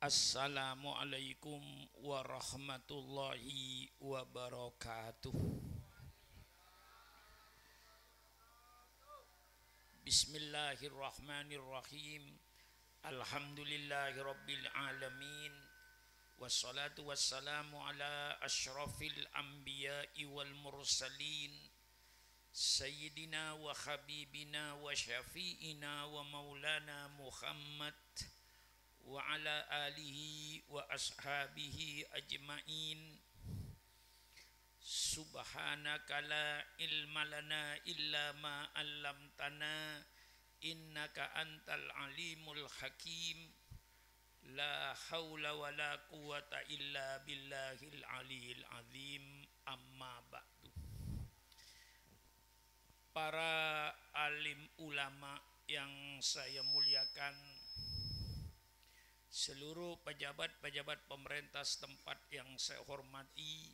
Assalamualaikum warahmatullahi wabarakatuh. Bismillahirrahmanirrahim. Alhamdulillahi rabbil alamin. Wassalatu wassalamu ala asyrafil anbiya'i wal mursalin. Sayyidina wa habibina wa syafi'ina wa maulana Muhammad wa ala alihi wa ashabihi ajma'in. Subhanaka la ilma lana illa ma 'allamtana innaka antal alimul hakim. La haula wa la quwata illa billahil aliyil azim. Amma ba'du. Para alim ulama yang saya muliakan, seluruh pejabat-pejabat pemerintah setempat yang saya hormati,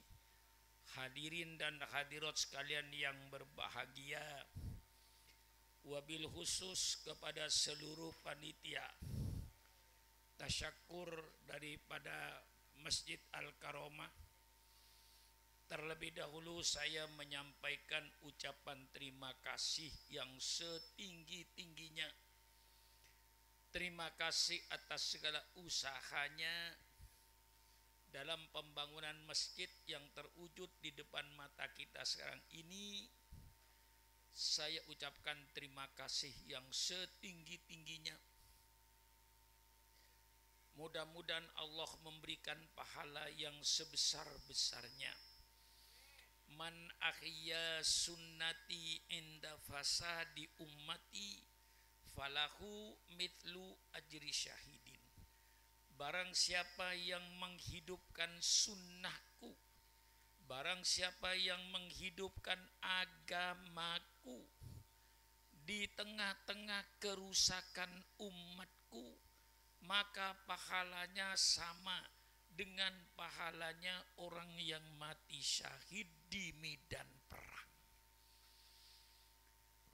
hadirin dan hadirat sekalian yang berbahagia, wabil khusus kepada seluruh panitia tasyakur daripada Masjid Al-Karomah. Terlebih dahulu saya menyampaikan ucapan terima kasih yang setinggi-tingginya. Terima kasih atas segala usahanya dalam pembangunan masjid yang terwujud di depan mata kita sekarang ini. Saya ucapkan terima kasih yang setinggi-tingginya. Mudah-mudahan Allah memberikan pahala yang sebesar-besarnya. Man ahya sunnati inda fasadi ummati falahu mitlu ajri syahidin. Barang siapa yang menghidupkan sunnahku, barang siapa yang menghidupkan agamaku di tengah-tengah kerusakan umatku, maka pahalanya sama dengan pahalanya orang yang mati syahid di medan perang.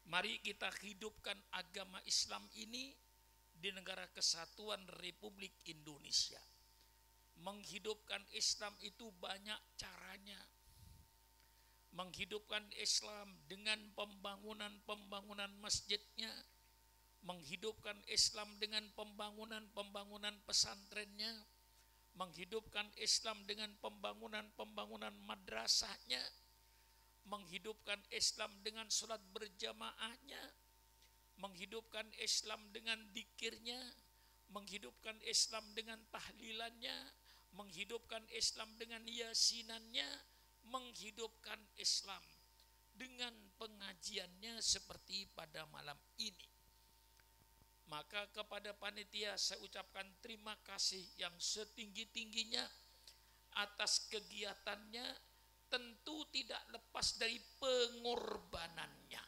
Mari kita hidupkan agama Islam ini di negara kesatuan Republik Indonesia. Menghidupkan Islam itu banyak caranya. Menghidupkan Islam dengan pembangunan masjidnya, menghidupkan Islam dengan pembangunan pesantrennya, menghidupkan Islam dengan pembangunan madrasahnya, menghidupkan Islam dengan sholat berjamaahnya, menghidupkan Islam dengan dzikirnya, menghidupkan Islam dengan tahlilannya, menghidupkan Islam dengan yasinannya, menghidupkan Islam dengan pengajiannya seperti pada malam ini. Maka kepada panitia saya ucapkan terima kasih yang setinggi-tingginya atas kegiatannya, tentu tidak lepas dari pengorbanannya.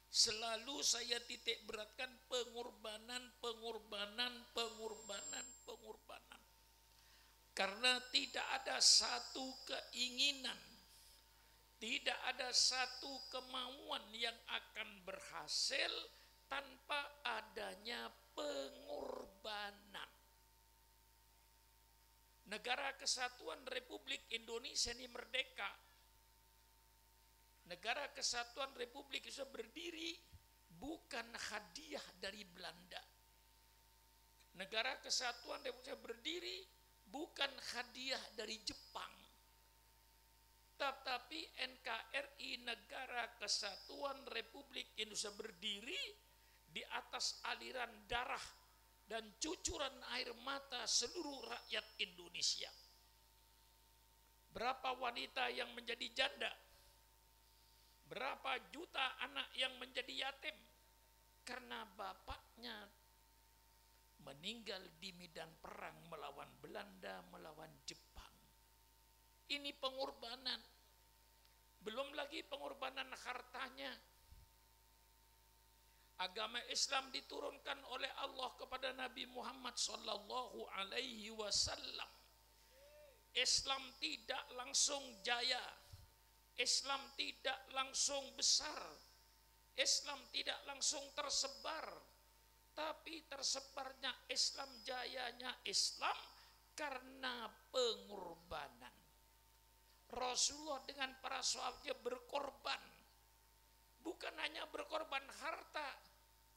Selalu saya titik beratkan pengorbanan. Karena tidak ada satu keinginan, tidak ada satu kemauan yang akan berhasil tanpa adanya pengorbanan. Negara Kesatuan Republik Indonesia ini merdeka. Negara Kesatuan Republik Indonesia berdiri bukan hadiah dari Belanda. Negara Kesatuan Republik Indonesia berdiri bukan hadiah dari Jepang. Tetapi NKRI, Negara Kesatuan Republik Indonesia, berdiri di atas aliran darah dan cucuran air mata seluruh rakyat Indonesia. Berapa wanita yang menjadi janda? Berapa juta anak yang menjadi yatim karena bapaknya meninggal di medan perang melawan Belanda, melawan Jepang. Ini pengorbanan. Belum lagi pengorbanan hartanya. Agama Islam diturunkan oleh Allah kepada Nabi Muhammad sallallahu alaihi wasallam. Islam tidak langsung jaya. Islam tidak langsung besar. Islam tidak langsung tersebar. tapi tersebarnya Islam, jayanya Islam karena pengorbanan. Rasulullah dengan para sahabatnya berkorban. Bukan hanya berkorban harta,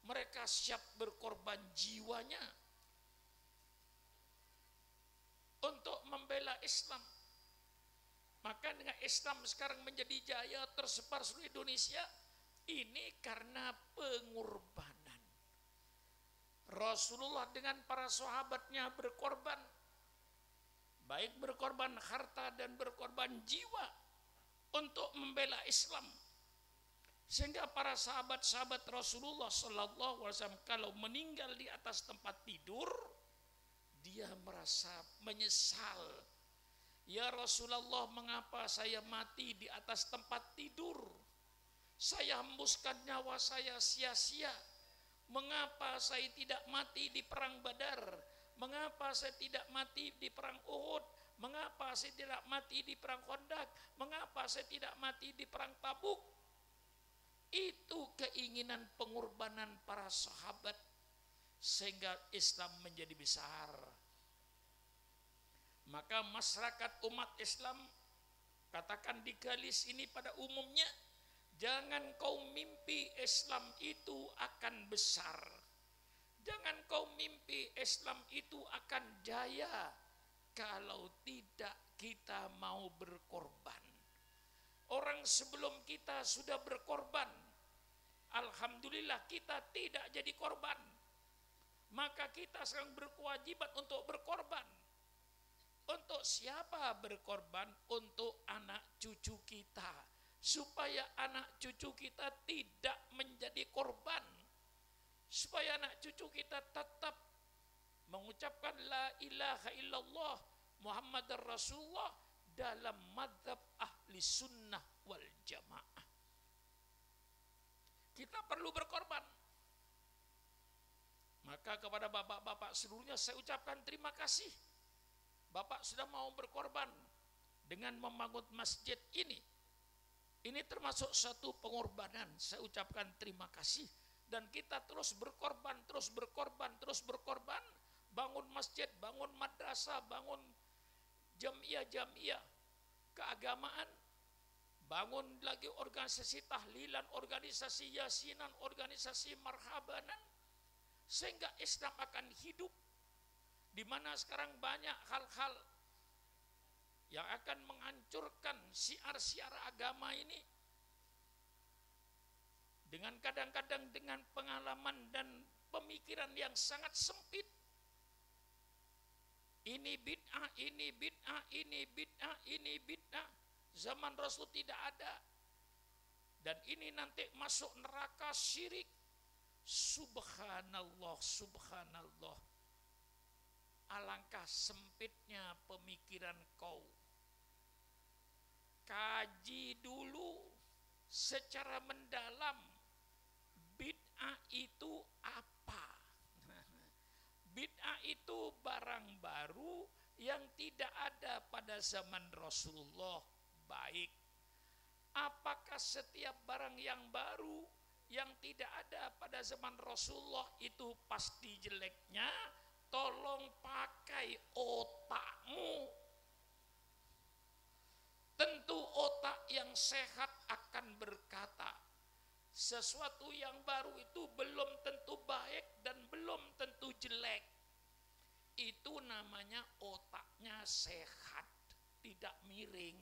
mereka siap berkorban jiwanya untuk membela Islam. Maka dengan Islam sekarang menjadi jaya tersebar seluruh Indonesia, ini karena pengorbanan. Rasulullah dengan para sahabatnya berkorban, baik berkorban harta dan berkorban jiwa untuk membela Islam. Sehingga para sahabat-sahabat Rasulullah Sallallahu Alaihi Wasallam kalau meninggal di atas tempat tidur, dia merasa menyesal. Ya Rasulullah, mengapa saya mati di atas tempat tidur? Saya hembuskan nyawa saya sia-sia. Mengapa saya tidak mati di perang Badar? Mengapa saya tidak mati di perang Uhud? Mengapa saya tidak mati di perang Khandaq? Mengapa saya tidak mati di perang Tabuk? Itu keinginan pengorbanan para sahabat sehingga Islam menjadi besar. Maka masyarakat umat Islam, katakan di galis ini pada umumnya, jangan kau mimpi Islam itu akan besar. Jangan kau mimpi Islam itu akan jaya kalau tidak kita mau berkorban. Orang sebelum kita sudah berkorban, alhamdulillah kita tidak jadi korban. Maka kita sekarang berkewajiban untuk berkorban. Untuk siapa berkorban? Untuk anak cucu kita, supaya anak cucu kita tidak menjadi korban, supaya anak cucu kita tetap mengucapkan la ilaha illallah Muhammadar Rasulullah dalam mazhab ahli sunnah wal jamaah. Kita perlu berkorban. Maka kepada bapak-bapak seluruhnya saya ucapkan terima kasih. Bapak sudah mau berkorban dengan membangun masjid ini. Ini termasuk satu pengorbanan. Saya ucapkan terima kasih. Dan kita terus berkorban, terus berkorban, terus berkorban. Bangun masjid, bangun madrasah, bangun jamiah-jamiah keagamaan. Bangun lagi organisasi tahlilan, organisasi yasinan, organisasi marhabanan. Sehingga Islam akan hidup. Di mana sekarang banyak hal-hal yang akan menghancurkan syiar-syiar agama ini, dengan kadang-kadang dengan pengalaman dan pemikiran yang sangat sempit. Ini bid'ah, ini bid'ah, ini bid'ah, ini bid'ah. Zaman Rasul tidak ada. Dan ini nanti masuk neraka syirik. Subhanallah, subhanallah. Alangkah sempitnya pemikiran kau. Kaji dulu secara mendalam bid'ah itu apa. Bid'ah itu barang baru yang tidak ada pada zaman Rasulullah. Baik, apakah setiap barang yang baru yang tidak ada pada zaman Rasulullah itu pasti jeleknya? Tolong pakai otakmu. Tentu otak yang sehat akan berkata, sesuatu yang baru itu belum tentu baik dan belum tentu jelek. Itu namanya otaknya sehat, tidak miring.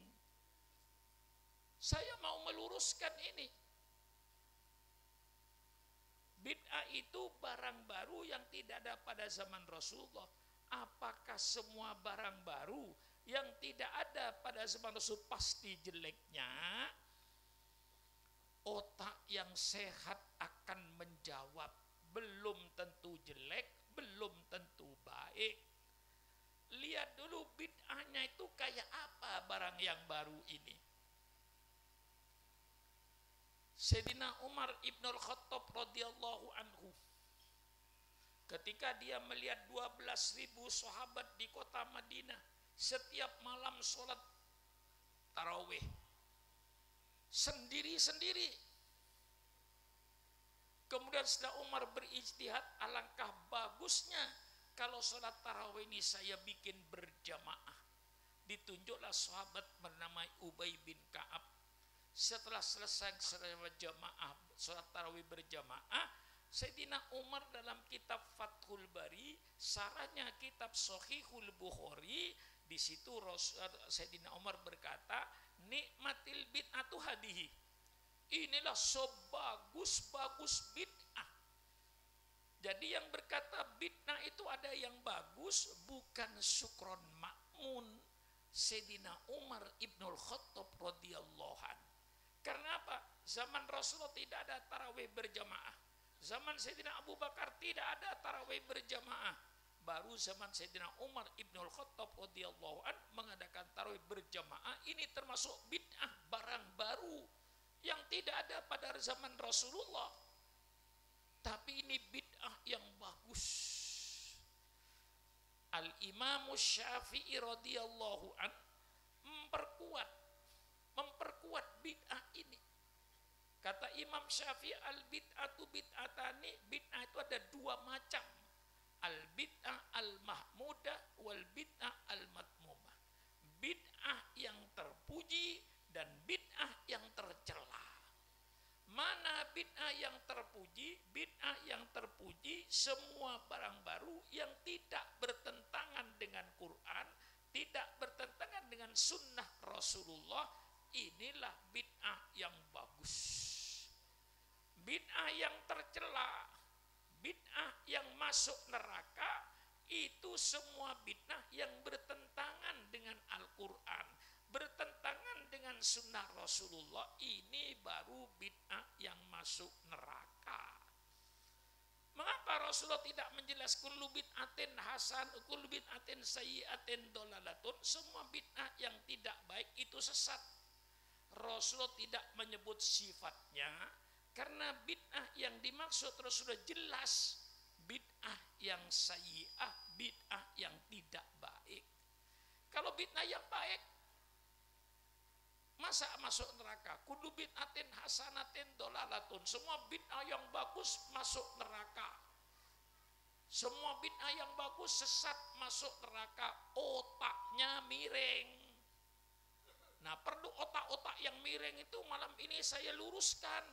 Saya mau meluruskan ini. Bid'ah itu barang baru yang tidak ada pada zaman Rasulullah. Apakah semua barang baru yang tidak ada pada zaman Rasul pasti jeleknya? Otak yang sehat akan menjawab, belum tentu jelek, belum tentu baik. Lihat dulu bid'ahnya itu kayak apa barang yang baru ini. Sayyidina Umar Ibnul Khattab radhiyallahu anhu, ketika dia melihat 12.000 sahabat di kota Madinah setiap malam sholat tarawih sendiri-sendiri, Kemudian Sayyidina Umar berijtihad, alangkah bagusnya kalau sholat tarawih ini saya bikin berjamaah. Ditunjuklah sahabat bernama Ubay bin Ka'ab. Setelah selesai jamaah, sholat tarawih berjamaah, Sayyidina Umar dalam kitab Fathul Bari, sarahnya kitab Shahihul Bukhari, di situ Sayyidina Umar berkata, nikmatil bid'atu hadihi. Inilah sebagus-bagus bid'ah. Jadi yang berkata bid'ah itu ada yang bagus, bukan Syukron Ma'mun, Sayyidina Umar Ibnul Khattab radhiyallahu anhu. Karena apa? Zaman Rasulullah tidak ada tarawih berjamaah. Zaman Sayyidina Abu Bakar tidak ada tarawih berjamaah. Baru zaman Sayyidina Umar Ibnul Khattab radhiyallahu anhu mengadakan tarawih berjamaah. Ini termasuk bid'ah, barang baru yang tidak ada pada zaman Rasulullah. Tapi ini bid'ah yang bagus. Al-Imam Syafi'i radhiyallahu an memperkuat bid'ah ini. Kata Imam Syafi'i, al-bid'atu bid'atani, bid'ah itu ada dua macam. Al-bid'ah al-mahmudah wal bid'ah al-matmumah. Bid'ah yang terpuji dan bid'ah yang tercela. Mana bid'ah yang terpuji? Bid'ah yang terpuji semua barang baru yang tidak bertentangan dengan Quran, tidak bertentangan dengan sunnah Rasulullah. Inilah bid'ah yang bagus. Bid'ah yang tercela, bid'ah yang masuk neraka, itu semua bid'ah yang bertentangan dengan Al-Quran, bertentangan dengan sunnah Rasulullah. Ini baru bid'ah yang masuk neraka. Mengapa Rasulullah tidak menjelaskan kullu bid'atin hasan, kullu bid'atin sayyi'atin dolalatun? Semua bid'ah yang tidak baik itu sesat. Rasulullah tidak menyebut sifatnya, karena bid'ah yang dimaksud Rasulullah jelas, bid'ah yang sayyi'ah, bid'ah yang tidak baik. Kalau bid'ah yang baik, masa masuk neraka? Kudu bid'atin hasanatin dolalatun. Semua bid'ah yang bagus masuk neraka. Semua bid'ah yang bagus sesat masuk neraka. Otaknya miring. Nah, perlu otak-otak yang miring itu malam ini saya luruskan.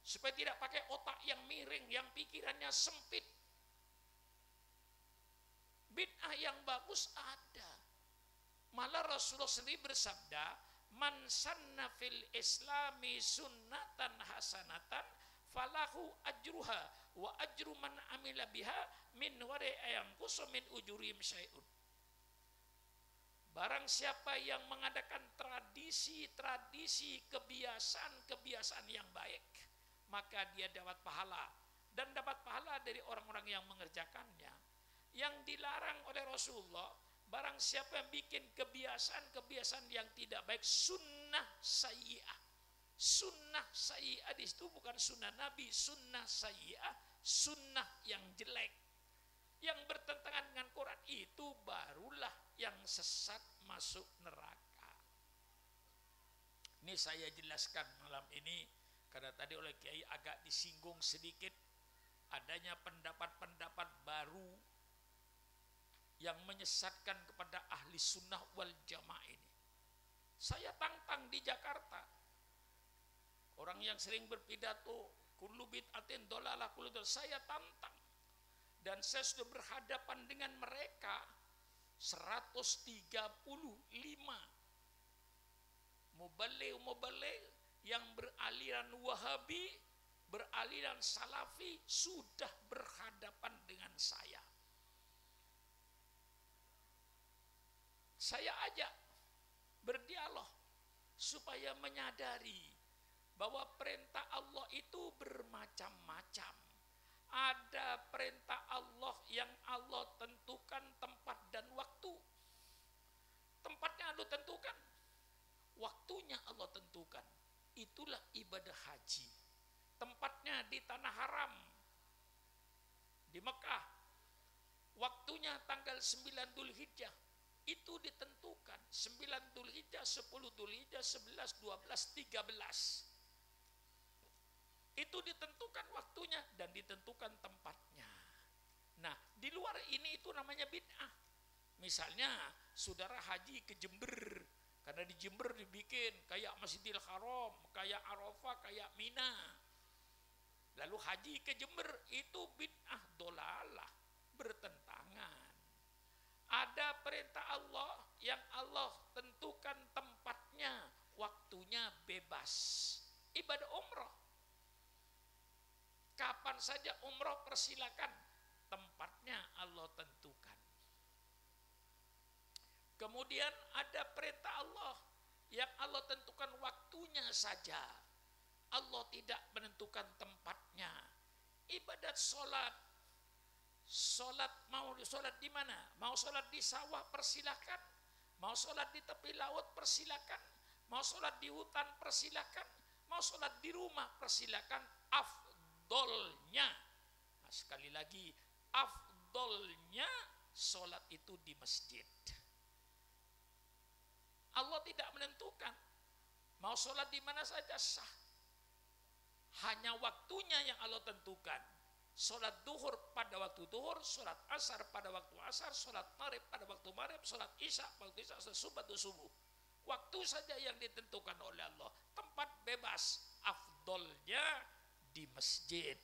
Supaya tidak pakai otak yang miring, yang pikirannya sempit. Bid'ah yang bagus ada. Malah Rasulullah sendiri bersabda, man sanna fil islami sunnatan hasanatan falahu ajruha wa ajru man amila biha min wari ayam kusumin ujurim syai'un. Barang siapa yang mengadakan tradisi-tradisi, kebiasaan-kebiasaan yang baik, maka dia dapat pahala, dan dapat pahala dari orang-orang yang mengerjakannya. Yang dilarang oleh Rasulullah, barang siapa yang bikin kebiasaan-kebiasaan yang tidak baik, sunnah sayyi'ah. Sunnah sayyi'ah di situ bukan sunnah Nabi, sunnah sayyi'ah, sunnah yang jelek, yang bertentangan dengan Quran, itu barulah yang sesat masuk neraka. Ini saya jelaskan malam ini karena tadi oleh Kiai agak disinggung sedikit adanya pendapat-pendapat baru yang menyesatkan kepada ahli sunnah wal jamaah ini. Saya tantang di Jakarta, orang yang sering berpidato kullu bid'atin dolalah kullu dolalah, saya tantang. Dan saya sudah berhadapan dengan mereka 135 mubaligh yang beraliran Wahabi, beraliran Salafi sudah berhadapan dengan saya. Saya ajak berdialog supaya menyadari bahwa perintah Allah itu bermacam-macam. Ada perintah Allah yang Allah tentukan tempat dan waktu. Tempatnya Allah tentukan, waktunya Allah tentukan. Itulah ibadah haji. Tempatnya di tanah haram, di Mekah. Waktunya tanggal 9 Dzulhijjah. Itu ditentukan 9 Dzulhijjah, 10 Dzulhijjah, 11, 12, 13. Itu ditentukan waktunya dan ditentukan tempatnya. Nah, di luar ini itu namanya bid'ah. Misalnya, saudara haji ke Jember, karena di Jember dibikin kayak Masjidil Haram, kayak Arafah, kayak Mina. Lalu haji ke Jember, itu bid'ah dolalah, bertentangan. Ada perintah Allah yang Allah tentukan tempatnya, waktunya bebas. Ibadah umroh. Kapan saja umroh persilakan, tempatnya Allah tentukan. Kemudian ada perintah Allah yang Allah tentukan waktunya saja. Allah tidak menentukan tempatnya. Ibadat sholat. Sholat mau sholat di mana? Mau sholat di sawah persilakan. Mau sholat di tepi laut persilakan. Mau sholat di hutan persilakan. Mau sholat di rumah persilakan. Afdolnya, nah, sekali lagi, afdolnya sholat itu di masjid. Allah tidak menentukan. Mau sholat di mana saja sah. Hanya waktunya yang Allah tentukan. Sholat duhur pada waktu duhur, sholat asar pada waktu asar, sholat maghrib pada waktu maghrib, sholat isya pada waktu isya, sholat subuh pada subuh. Waktu saja yang ditentukan oleh Allah. Tempat bebas, afdolnya di masjid.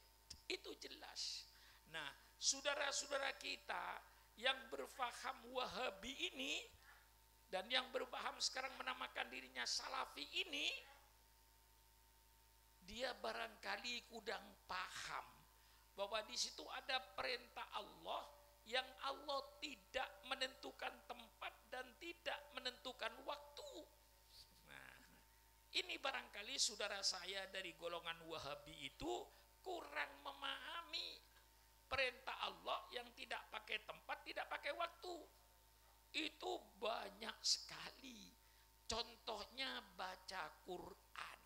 Itu jelas. Nah, saudara-saudara kita yang berfaham Wahabi ini dan yang berpaham sekarang menamakan dirinya Salafi ini, dia barangkali kurang paham bahwa di situ ada perintah Allah yang Allah tidak menentukan tempat dan tidak menentukan waktu. Nah, ini barangkali saudara saya dari golongan Wahabi itu kurang memahami perintah Allah yang tidak pakai tempat, tidak pakai waktu. Itu banyak sekali. Contohnya baca Quran.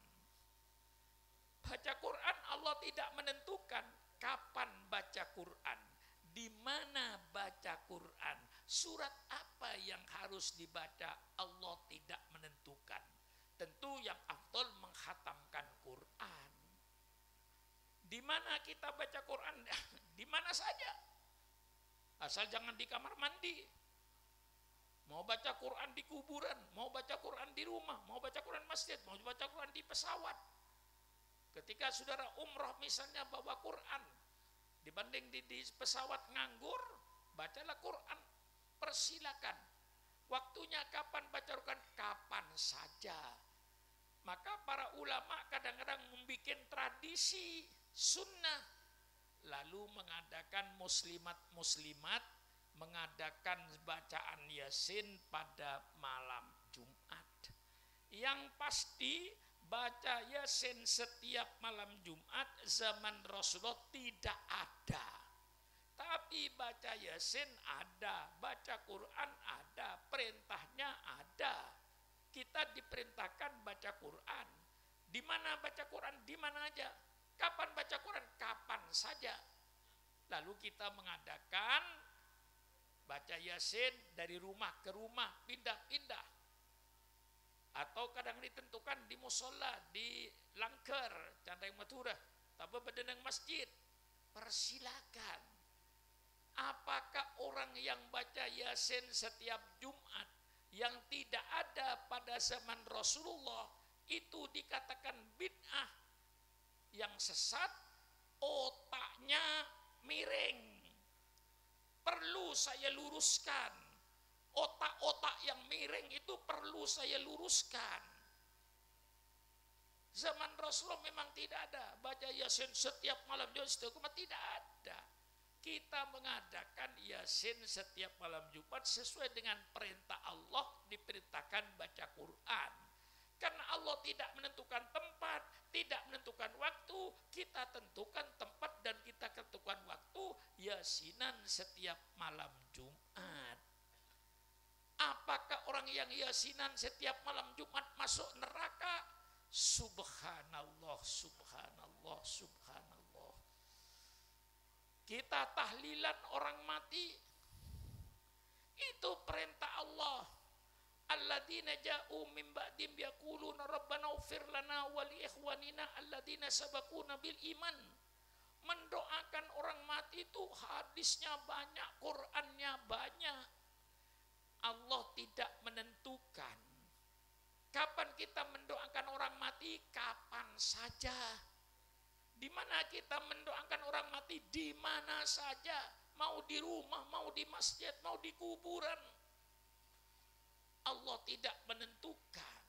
Baca Quran Allah tidak menentukan kapan baca Quran, di mana baca Quran, surat apa yang harus dibaca, Allah tidak menentukan. Tentu yang afdal menghatamkan Quran. Di mana kita baca Quran? Di mana saja. Asal jangan di kamar mandi. Mau baca Quran di kuburan, mau baca Quran di rumah, mau baca Quran masjid, mau baca Quran di pesawat. Ketika saudara umroh misalnya bawa Quran, dibanding di pesawat nganggur, bacalah Quran, persilakan. Waktunya kapan baca Quran? Kapan saja. Maka para ulama kadang-kadang membuat tradisi sunnah, lalu mengadakan muslimat mengadakan bacaan Yasin pada malam Jumat. Yang pasti baca Yasin setiap malam Jumat zaman Rasulullah tidak ada. Tapi baca Yasin ada, baca Quran ada, perintahnya ada. Kita diperintahkan baca Quran. Di mana baca Quran? Di mana aja. Kapan baca Quran? Kapan saja. Lalu kita mengadakan baca Yasin dari rumah ke rumah, pindah-pindah. Atau kadang ditentukan di musola, di Langker, Candai Maturah, tapi bedenang masjid. Persilakan. Apakah orang yang baca Yasin setiap Jumat yang tidak ada pada zaman Rasulullah itu dikatakan bid'ah, yang sesat, otaknya miring? Perlu saya luruskan. Otak-otak yang miring itu perlu saya luruskan. Zaman Rasulullah memang tidak ada baca Yasin setiap malam Jumat, tidak ada. Kita mengadakan Yasin setiap malam Jumat sesuai dengan perintah Allah, diperintahkan baca Quran. Karena Allah tidak menentukan tempat, tidak menentukan waktu, kita tentukan tempat dan kita tentukan waktu, Yasinan setiap malam Jumat. Apakah orang yang Yasinan setiap malam Jumat masuk neraka? Subhanallah, subhanallah, subhanallah. Kita tahlilan orang mati, itu perintah Allah. Alladzina alladzina ja'u min ba'dim yaquluna rabbana ighfir lana wa li ikhwanina alladzina sabaquna bil iman. Mendoakan orang mati itu hadisnya banyak, Qur'annya banyak. Allah tidak menentukan kapan kita mendoakan orang mati, kapan saja. Di mana kita mendoakan orang mati, di mana saja, mau di rumah, mau di masjid, mau di kuburan. Allah tidak menentukan.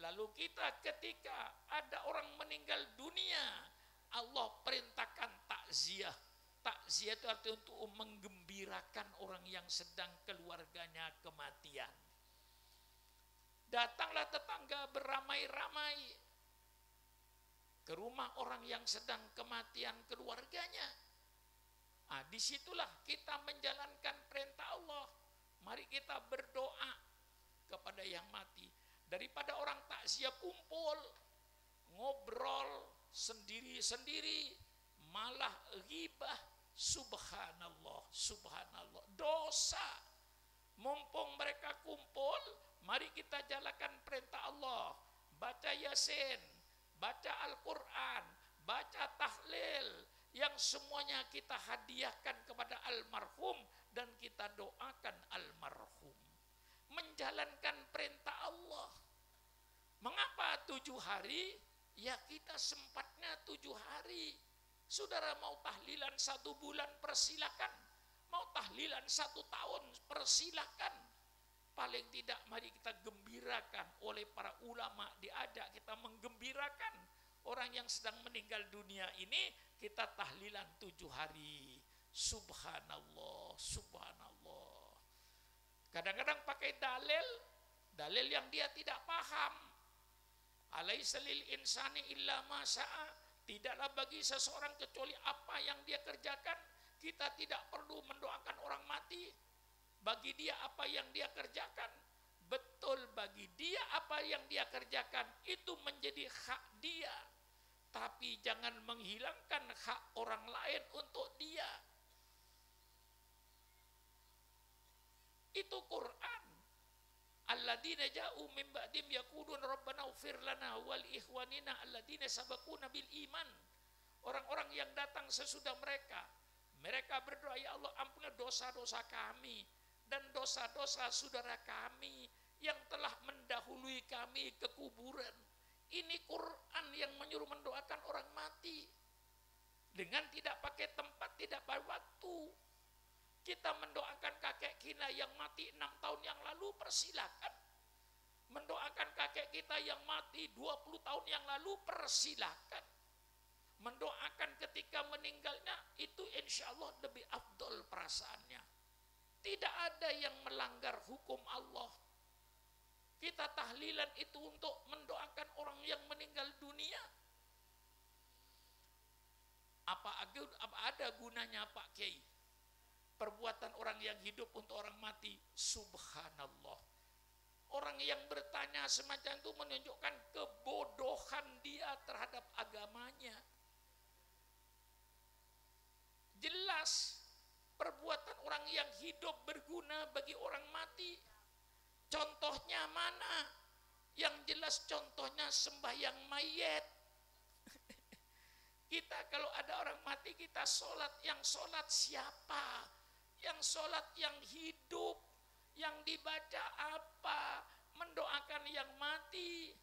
Lalu kita ketika ada orang meninggal dunia, Allah perintahkan takziah. Takziah itu artinya untuk menggembirakan orang yang sedang keluarganya kematian. Datanglah tetangga beramai-ramai ke rumah orang yang sedang kematian keluarganya. Disitulah kita menjalankan perintah Allah. Mari kita berdoa kepada yang mati. Daripada orang takziah kumpul, ngobrol sendiri-sendiri, malah ghibah, subhanallah, subhanallah, dosa. Mumpung mereka kumpul, mari kita jalankan perintah Allah. Baca Yasin, baca Al-Quran, baca tahlil, yang semuanya kita hadiahkan kepada almarhum dan kita doakan almarhum. Menjalankan perintah Allah. Mengapa 7 hari? Ya kita sempatnya 7 hari. Saudara mau tahlilan 1 bulan, persilakan. Mau tahlilan 1 tahun, persilakan. Paling tidak mari kita gembirakan. Oleh para ulama diajak kita menggembirakan orang yang sedang meninggal dunia ini. Kita tahlilan 7 hari. Subhanallah, subhanallah. Kadang-kadang pakai dalil yang dia tidak paham. Alaisa lil insani illa ma sa'a. Tidaklah bagi seseorang kecuali apa yang dia kerjakan. Kita tidak perlu mendoakan orang mati. Bagi dia apa yang dia kerjakan. Betul, bagi dia apa yang dia kerjakan itu menjadi hak dia. Tapi jangan menghilangkan hak orang lain untuk dia. Itu Quran. Alladzina ja'u min ba'dim yaquluna rabbana ighfir lana wa li ikhwanina alladzina sabaquna bil iman. Orang-orang yang datang sesudah mereka berdoa, ya Allah ampunilah dosa-dosa kami dan dosa-dosa saudara kami yang telah mendahului kami ke kuburan. Ini Quran yang menyuruh mendoakan orang mati dengan tidak pakai tempat, tidak pakai waktu. Kita mendoakan kakek kita yang mati 6 tahun yang lalu, persilakan. Mendoakan kakek kita yang mati 20 tahun yang lalu, persilakan. Mendoakan ketika meninggalnya, itu insya Allah lebih afdol perasaannya. Tidak ada yang melanggar hukum Allah. Kita tahlilan itu untuk mendoakan orang yang meninggal dunia. Apa ada gunanya Pak Kiai? Perbuatan orang yang hidup untuk orang mati, subhanallah. Orang yang bertanya semacam itu menunjukkan kebodohan dia terhadap agamanya. Jelas perbuatan orang yang hidup berguna bagi orang mati. Contohnya mana? Yang jelas contohnya sembahyang mayat. Kita kalau ada orang mati kita sholat, yang sholat siapa? Yang sholat yang hidup, yang dibaca apa? Mendoakan yang mati.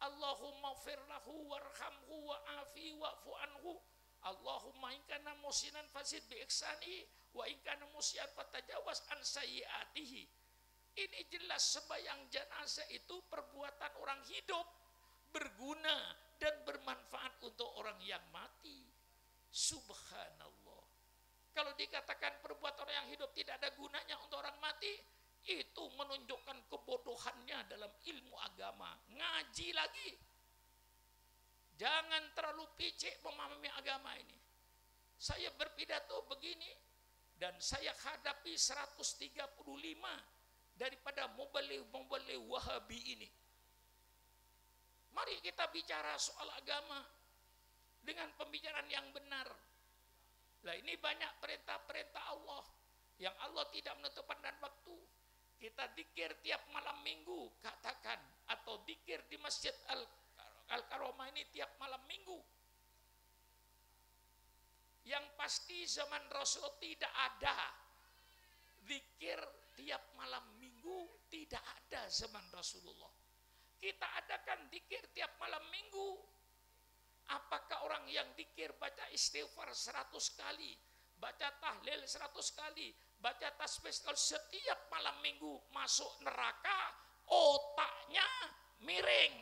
Allahumma firlahu warhamhu wa'afi wa'fu anhu. Allahumma inkana musinan fasid bi'iksani wa inkana musian fatajawaz an sayyiatihi. Ini jelas sembahyang jenazah itu perbuatan orang hidup, berguna dan bermanfaat untuk orang yang mati. Subhanallah. Kalau dikatakan perbuatan orang yang hidup tidak ada gunanya untuk orang mati, itu menunjukkan kebodohannya dalam ilmu agama. Ngaji lagi. Jangan terlalu picik memahami agama ini. Saya berpidato begini, dan saya hadapi 135 daripada mubalik Wahabi ini. Mari kita bicara soal agama dengan pembicaraan yang benar. Lah ini banyak perintah-perintah Allah yang Allah tidak menentukan dan waktu. Kita dikir tiap malam minggu, katakan, atau dikir di Masjid Al-Karomah ini tiap malam minggu. Yang pasti zaman Rasul tidak ada zikir tiap malam minggu, tidak ada zaman Rasulullah. Kita adakan zikir tiap malam minggu. Apakah orang yang zikir baca istighfar 100 kali, baca tahlil 100 kali, baca tasbih setiap malam minggu masuk neraka, otaknya miring?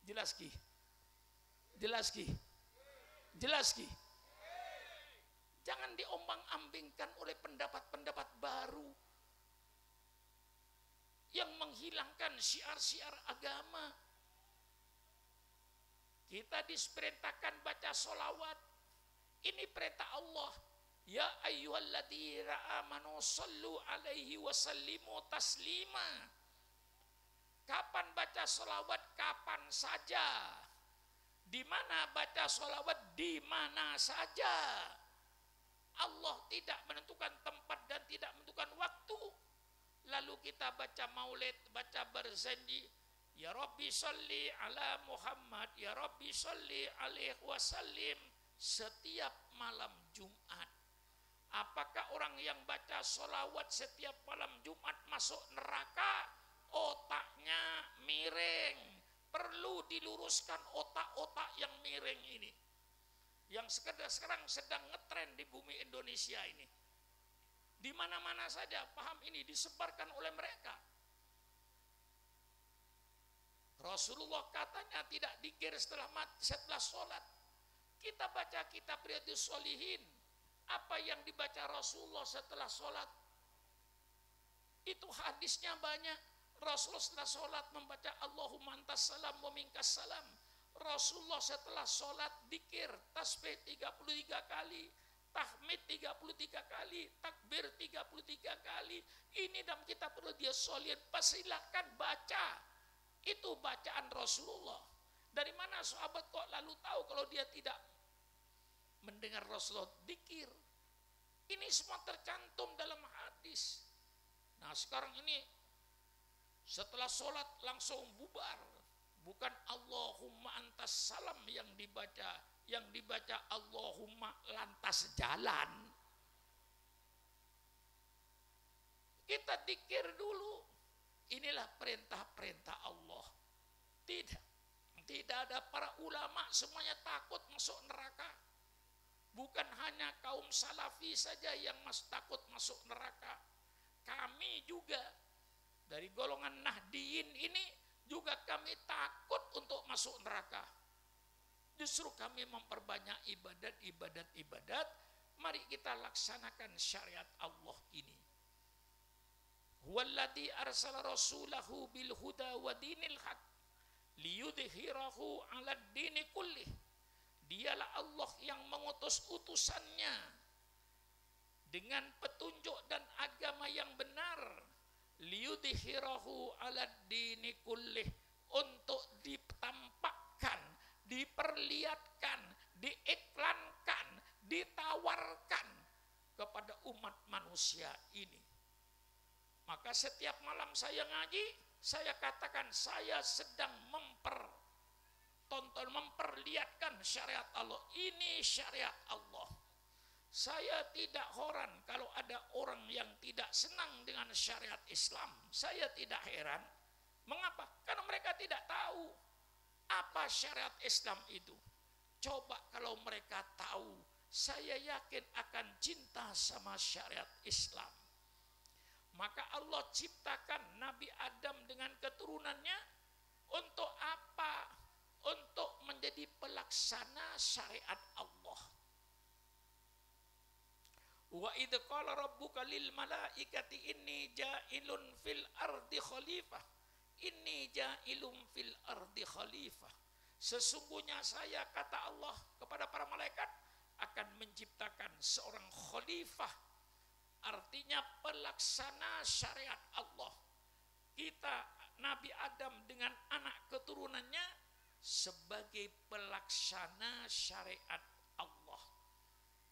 Jelas ki? Jelas ki? Jelas ki? Jangan diombang-ambingkan oleh pendapat-pendapat baru yang menghilangkan syiar-syiar agama. Kita diperintahkan baca sholawat. Ini perintah Allah. Ya ayyuhalladzina amanu sallu alaihi wasallimu taslima. Kapan baca sholawat? Kapan saja. Di mana baca sholawat? Di mana saja. Allah tidak menentukan tempat dan tidak menentukan waktu. Lalu kita baca maulid, baca berzanji, ya Rabbi sholli ala Muhammad, ya Rabbi sholli alaihi wasallim setiap malam Jumat. Apakah orang yang baca sholawat setiap malam Jumat masuk neraka? Otaknya miring. Perlu diluruskan otak-otak yang miring ini, yang sekarang sedang ngetren di bumi Indonesia ini. Di mana-mana saja paham ini disebarkan oleh mereka. Rasulullah katanya tidak dikir setelah sholat. Kita baca kitab Riyadhus Shalihin, apa yang dibaca Rasulullah setelah sholat? Itu hadisnya banyak. Rasulullah setelah sholat membaca Allahumma antas salam wa minkas salam. Rasulullah setelah sholat dikir tasbih 33 kali, tahmid 33 kali, takbir 33 kali. Ini dalam kitab Riyadhus Shalihin, silakan baca. Itu bacaan Rasulullah. Dari mana sahabat kok lalu tahu kalau dia tidak mendengar Rasulullah dikir? Ini semua tercantum dalam hadis. Nah sekarang ini setelah sholat langsung bubar. Bukan Allahumma antas salam yang dibaca. Yang dibaca Allahumma lantas jalan. Kita dikir dulu. Inilah perintah-perintah Allah. Tidak ada para ulama semuanya takut masuk neraka. Bukan hanya kaum salafi saja yang takut masuk neraka. Kami juga dari golongan Nahdiyin ini juga kami takut untuk masuk neraka. Justru kami memperbanyak ibadat. Mari kita laksanakan syariat Allah ini. Huwallazi arsala rasulahu bil huda wa dinil haq liyudhhirahu 'alad dini kullih. Dialah Allah yang mengutus utusannya dengan petunjuk dan agama yang benar, liyudhhirahu 'alad dini kullih, untuk ditampakkan, diperlihatkan, diiklankan, ditawarkan kepada umat manusia ini. Maka setiap malam saya ngaji, saya katakan saya sedang memperlihatkan syariat Allah. Ini syariat Allah. Saya tidak heran kalau ada orang yang tidak senang dengan syariat Islam. Saya tidak heran. Mengapa? Karena mereka tidak tahu apa syariat Islam itu. Coba kalau mereka tahu, saya yakin akan cinta sama syariat Islam. Maka Allah ciptakan Nabi Adam dengan keturunannya untuk apa? Untuk menjadi pelaksana syariat Allah. Wa idh qala rabbuka lil malaikati inni ja'ilun fil ardi khalifah. Inni ja'ilun fil ardi khalifah. Sesungguhnya saya, kata Allah kepada para malaikat, akan menciptakan seorang khalifah. Artinya pelaksana syariat Allah. Kita Nabi Adam dengan anak keturunannya sebagai pelaksana syariat Allah.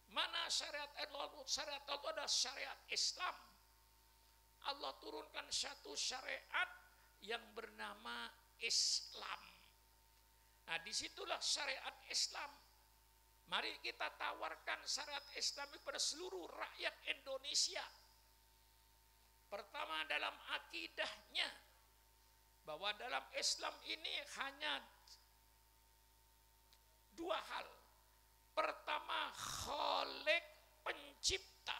Mana syariat Allah? Syariat Allah adalah syariat Islam. Allah turunkan satu syariat yang bernama Islam. Nah, disitulah syariat Islam. Mari kita tawarkan syariat Islam kepada seluruh rakyat Indonesia. Pertama, dalam akidahnya, bahwa dalam Islam ini hanya dua hal. Pertama, Khalik, pencipta.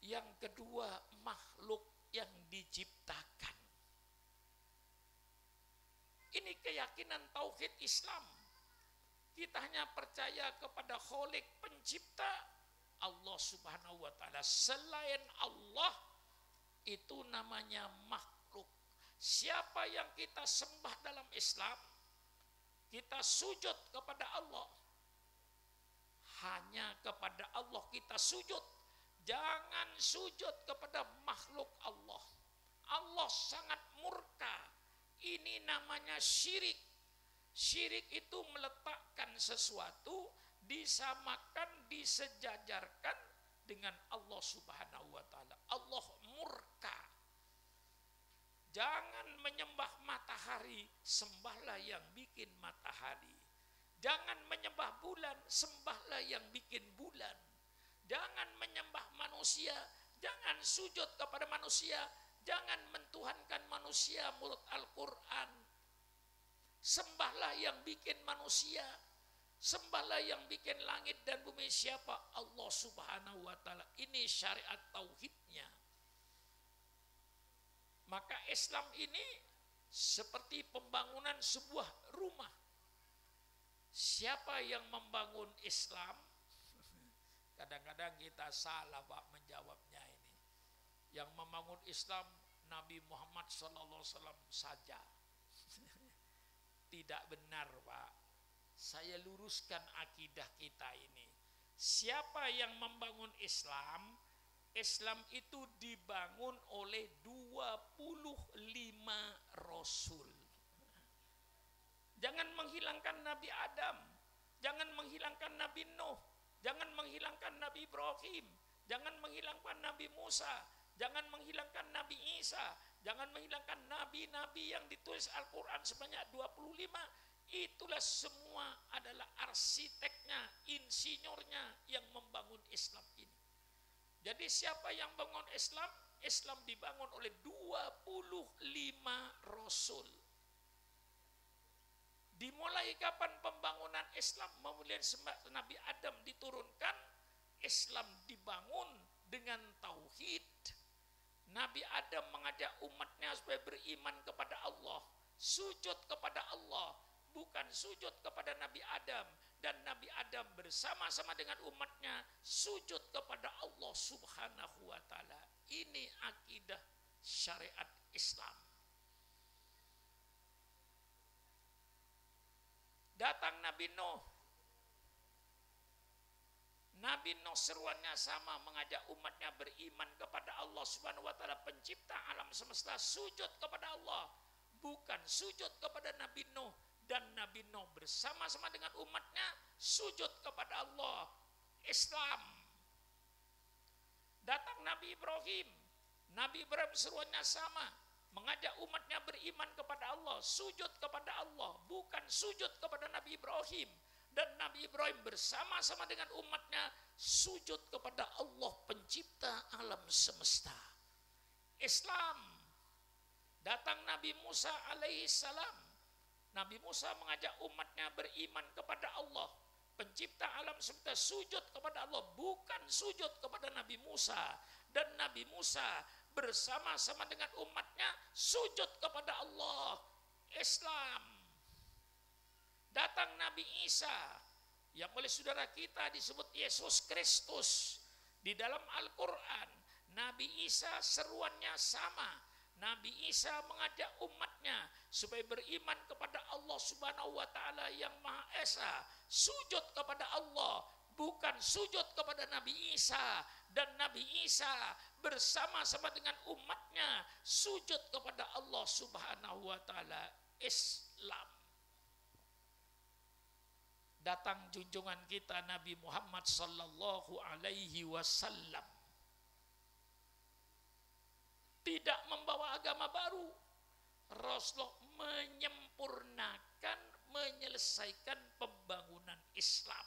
Yang kedua, makhluk yang diciptakan. Ini keyakinan tauhid Islam. Kita hanya percaya kepada Khalik, pencipta, Allah Subhanahu wa taala. Selain Allah itu namanya makhluk. Siapa yang kita sembah dalam Islam, kita sujud kepada Allah. Hanya kepada Allah kita sujud. Jangan sujud kepada makhluk Allah. Allah sangat murka. Ini namanya syirik. Syirik itu meletakkan sesuatu, disamakan, disejajarkan dengan Allah Subhanahu wa taala. Allah murka. Jangan menyembah matahari, sembahlah yang bikin matahari. Jangan menyembah bulan, sembahlah yang bikin bulan. Jangan menyembah manusia, jangan sujud kepada manusia, jangan mentuhankan manusia menurut Al-Quran. Sembahlah yang bikin manusia, sembahlah yang bikin langit dan bumi. Siapa? Allah Subhanahu wa taala. Ini syariat tauhidnya. Maka Islam ini seperti pembangunan sebuah rumah. Siapa yang membangun Islam? Kadang-kadang kita salah Pak menjawabnya ini. Yang membangun Islam Nabi Muhammad SAW saja. Tidak benar Pak. Saya luruskan akidah kita ini. Siapa yang membangun Islam? Islam itu dibangun oleh 25 Rasul. Jangan menghilangkan Nabi Adam. Jangan menghilangkan Nabi Nuh. Jangan menghilangkan Nabi Ibrahim. Jangan menghilangkan Nabi Musa. Jangan menghilangkan Nabi Isa. Jangan menghilangkan nabi-nabi yang ditulis Al-Quran sebanyak 25. Itulah semua adalah arsiteknya, insinyurnya yang membangun Islam ini. Jadi siapa yang bangun Islam? Islam dibangun oleh 25 Rasul. Dimulai kapan pembangunan Islam? Memulai Nabi Adam diturunkan, Islam dibangun dengan tauhid. Nabi Adam mengajak umatnya supaya beriman kepada Allah, sujud kepada Allah, bukan sujud kepada Nabi Adam. Dan Nabi Adam bersama-sama dengan umatnya sujud kepada Allah Subhanahu wa taala. Ini akidah syariat Islam. Datang Nabi Nuh. Nabi Nuh seruannya sama, mengajak umatnya beriman kepada Allah Subhanahu wa taala, pencipta alam semesta, sujud kepada Allah, bukan sujud kepada Nabi Nuh. Dan Nabi Nuh bersama-sama dengan umatnya sujud kepada Allah. Islam. Datang Nabi Ibrahim. Nabi Ibrahim seruannya sama, mengajak umatnya beriman kepada Allah, sujud kepada Allah, bukan sujud kepada Nabi Ibrahim. Dan Nabi Ibrahim bersama-sama dengan umatnya sujud kepada Allah pencipta alam semesta. Islam. Datang Nabi Musa alaihissalam. Nabi Musa mengajak umatnya beriman kepada Allah pencipta alam semesta, sujud kepada Allah, bukan sujud kepada Nabi Musa. Dan Nabi Musa bersama-sama dengan umatnya sujud kepada Allah. Islam. Datang Nabi Isa yang oleh saudara kita disebut Yesus Kristus. Di dalam Al-Quran Nabi Isa seruannya sama. Nabi Isa mengajak umatnya supaya beriman kepada Allah Subhanahu wa taala yang Maha Esa, sujud kepada Allah, bukan sujud kepada Nabi Isa. Dan Nabi Isa bersama-sama dengan umatnya sujud kepada Allah Subhanahu wa taala. Islam. Datang junjungan kita Nabi Muhammad sallallahu alaihi wasallam. tidak membawa agama baru. Rasulullah menyempurnakan, menyelesaikan pembangunan Islam.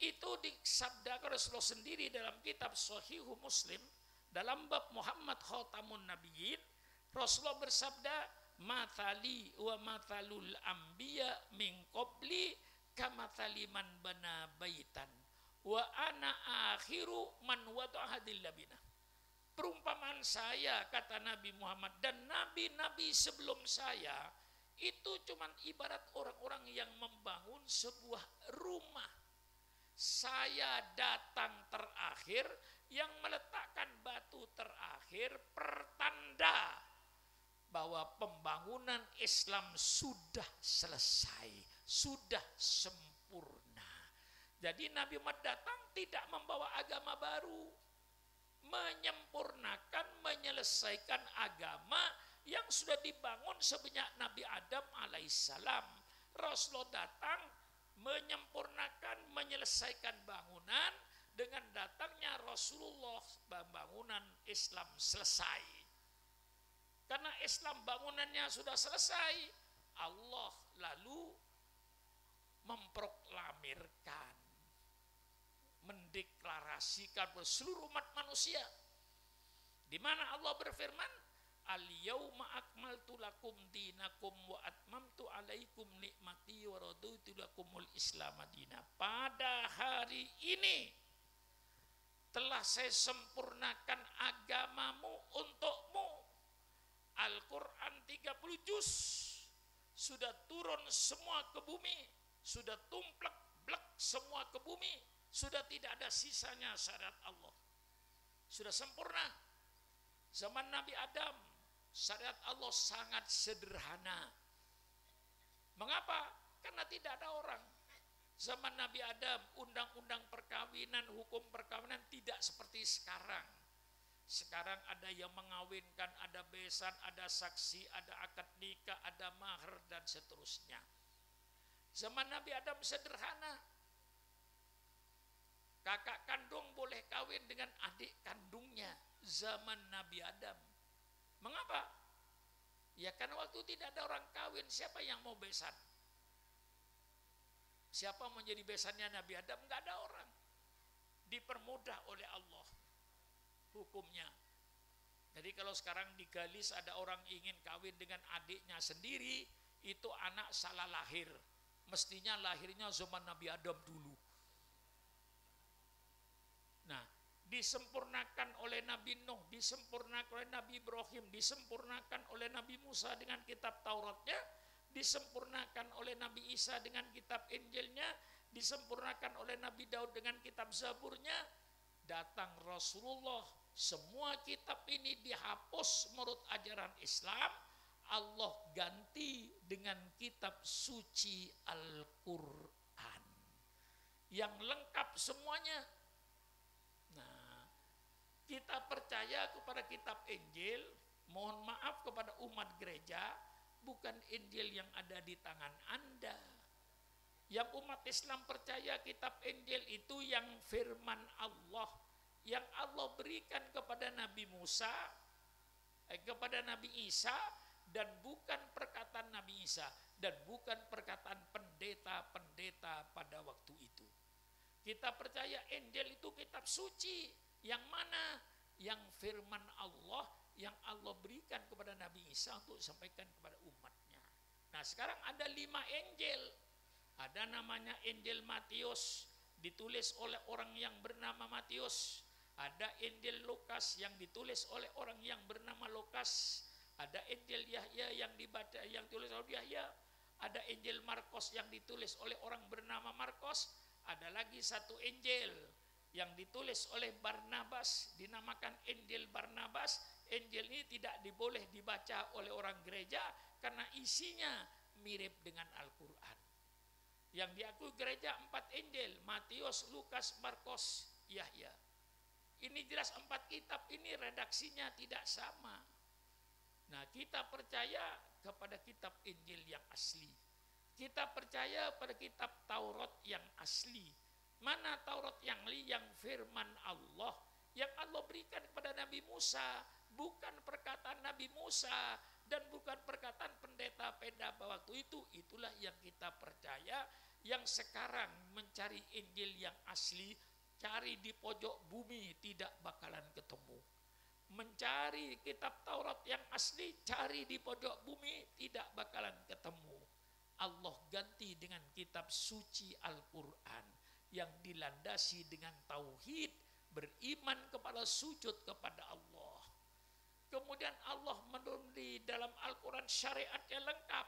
Itu disabdakan Rasulullah sendiri dalam kitab Shahihu Muslim dalam bab Muhammad Khatamun Nabiyyin. Rasulullah bersabda, "Mathali wa mathalul anbiya min qabli kamathali man bana baitan wa ana akhiru man wada'a labinah." Perumpamaan saya, kata Nabi Muhammad, dan nabi-nabi sebelum saya itu cuman ibarat orang-orang yang membangun sebuah rumah. Saya datang terakhir, yang meletakkan batu terakhir, pertanda bahwa pembangunan Islam sudah selesai, sudah sempurna. Jadi Nabi Muhammad datang tidak membawa agama baru, menyempurnakan, menyelesaikan agama yang sudah dibangun sejak Nabi Adam alaihissalam. Rasulullah datang menyempurnakan, menyelesaikan bangunan. Dengan datangnya Rasulullah, bangunan Islam selesai. Karena Islam bangunannya sudah selesai, Allah lalu memproklamirkan, mendeklarasikan kepada seluruh umat manusia, di mana Allah berfirman, "Al-yauma akmaltu lakum dinakum wa atmamtu alaikum nikmati wa raditu lakumul Islam madina." Pada hari ini telah saya sempurnakan agamamu untukmu. Al-Quran 30 juz sudah turun semua ke bumi, sudah tumplek-blek semua ke bumi, sudah tidak ada sisanya syariat Allah, sudah sempurna. Zaman Nabi Adam syariat Allah sangat sederhana. Mengapa? Karena tidak ada orang. Zaman Nabi Adam, undang-undang perkawinan, hukum perkawinan tidak seperti sekarang. Sekarang ada yang mengawinkan, ada besan, ada saksi, ada akad nikah, ada mahar, dan seterusnya. Zaman Nabi Adam sederhana. Kakak kandung boleh kawin dengan adik kandungnya. Zaman Nabi Adam. Mengapa? Ya karena waktu tidak ada orang kawin, siapa yang mau besan? Siapa menjadi besannya Nabi Adam? Enggak ada orang. Dipermudah oleh Allah hukumnya. Jadi kalau sekarang di Galis ada orang ingin kawin dengan adiknya sendiri, itu anak salah lahir. Mestinya lahirnya zaman Nabi Adam dulu. Nah, disempurnakan oleh Nabi Nuh, disempurnakan oleh Nabi Ibrahim, disempurnakan oleh Nabi Musa dengan kitab Tauratnya, disempurnakan oleh Nabi Isa dengan kitab Injilnya, disempurnakan oleh Nabi Daud dengan kitab Zaburnya. Datang Rasulullah, semua kitab ini dihapus menurut ajaran Islam, Allah ganti dengan kitab suci Al-Quran yang lengkap semuanya. Nah, kita percaya kepada kitab Injil, mohon maaf kepada umat gereja, bukan Injil yang ada di tangan Anda. Yang umat Islam percaya kitab Injil itu yang firman Allah, yang Allah berikan kepada Nabi Musa, kepada Nabi Isa, dan bukan perkataan Nabi Isa, dan bukan perkataan pendeta-pendeta pada waktu itu. Kita percaya Injil itu kitab suci, yang mana? Yang firman Allah, yang Allah berikan kepada Nabi Isa untuk disampaikan kepada umatnya. Nah sekarang ada 5 Injil. Ada namanya Injil Matius, ditulis oleh orang yang bernama Matius. Ada Injil Lukas yang ditulis oleh orang yang bernama Lukas. Ada Injil Yahya yang dibaca, yang ditulis oleh Yahya. Ada Injil Markus yang ditulis oleh orang bernama Markus. Ada lagi satu Injil yang ditulis oleh Barnabas, dinamakan Injil Barnabas. Injil ini tidak diboleh dibaca oleh orang gereja karena isinya mirip dengan Al-Quran. Yang diakui gereja 4 Injil, Matius, Lukas, Markus, Yahya. Ini jelas 4 kitab ini redaksinya tidak sama. Nah kita percaya kepada kitab Injil yang asli. Kita percaya pada kitab Taurat yang asli. Mana Taurat yang firman Allah, yang Allah berikan kepada Nabi Musa bukan perkataan Nabi Musa dan bukan perkataan pendeta-pendeta waktu itu. Itulah yang kita percaya, yang sekarang mencari Injil yang asli, cari di pojok bumi tidak bakalan ketemu. Mencari kitab Taurat yang asli, cari di pojok bumi tidak bakalan ketemu. Allah ganti dengan kitab suci Al-Quran yang dilandasi dengan tauhid, beriman kepada sujud kepada Allah. Kemudian Allah menuruni dalam Al-Quran syariat yang lengkap.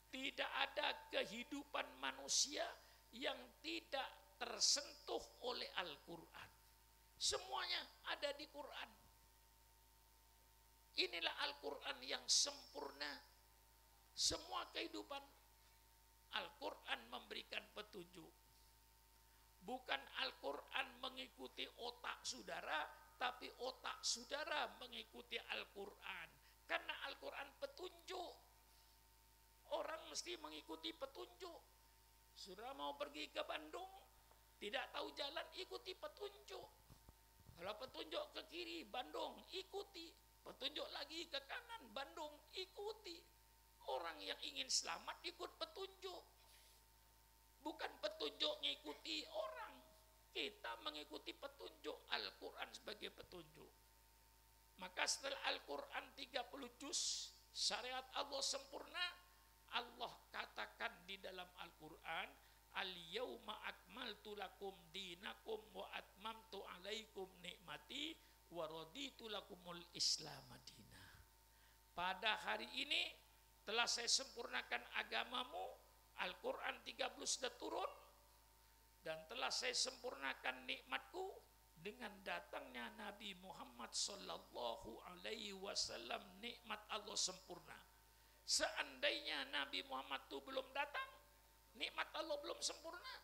Tidak ada kehidupan manusia yang tidak tersentuh oleh Al-Quran. Semuanya ada di Quran. Inilah Al-Quran yang sempurna. Semua kehidupan Al-Quran memberikan petunjuk. Bukan Al-Quran mengikuti otak saudara, tapi otak saudara mengikuti Al-Quran. Karena Al-Quran petunjuk. Orang mesti mengikuti petunjuk. Saudara mau pergi ke Bandung, tidak tahu jalan, ikuti petunjuk. Kalau petunjuk ke kiri, Bandung, ikuti. Petunjuk lagi ke kanan, Bandung, ikuti. Orang yang ingin selamat ikut petunjuk. Bukan petunjuk ngikuti orang. Kita mengikuti petunjuk Al-Quran sebagai petunjuk. Maka setelah Al-Quran 30 juz, syariat Allah sempurna, Allah katakan di dalam Al-Quran, al-yawma akmaltu lakum dinakum wa atmamtu alaikum nikmati wa raditu lakumul Islam madinah. Pada hari ini telah saya sempurnakan agamamu. Al-Quran 30 sudah turun dan telah saya sempurnakan nikmatku dengan datangnya Nabi Muhammad sallallahu alaihi wasallam. Nikmat Allah sempurna. Seandainya Nabi Muhammad itu belum datang, nikmat Allah belum sempurna.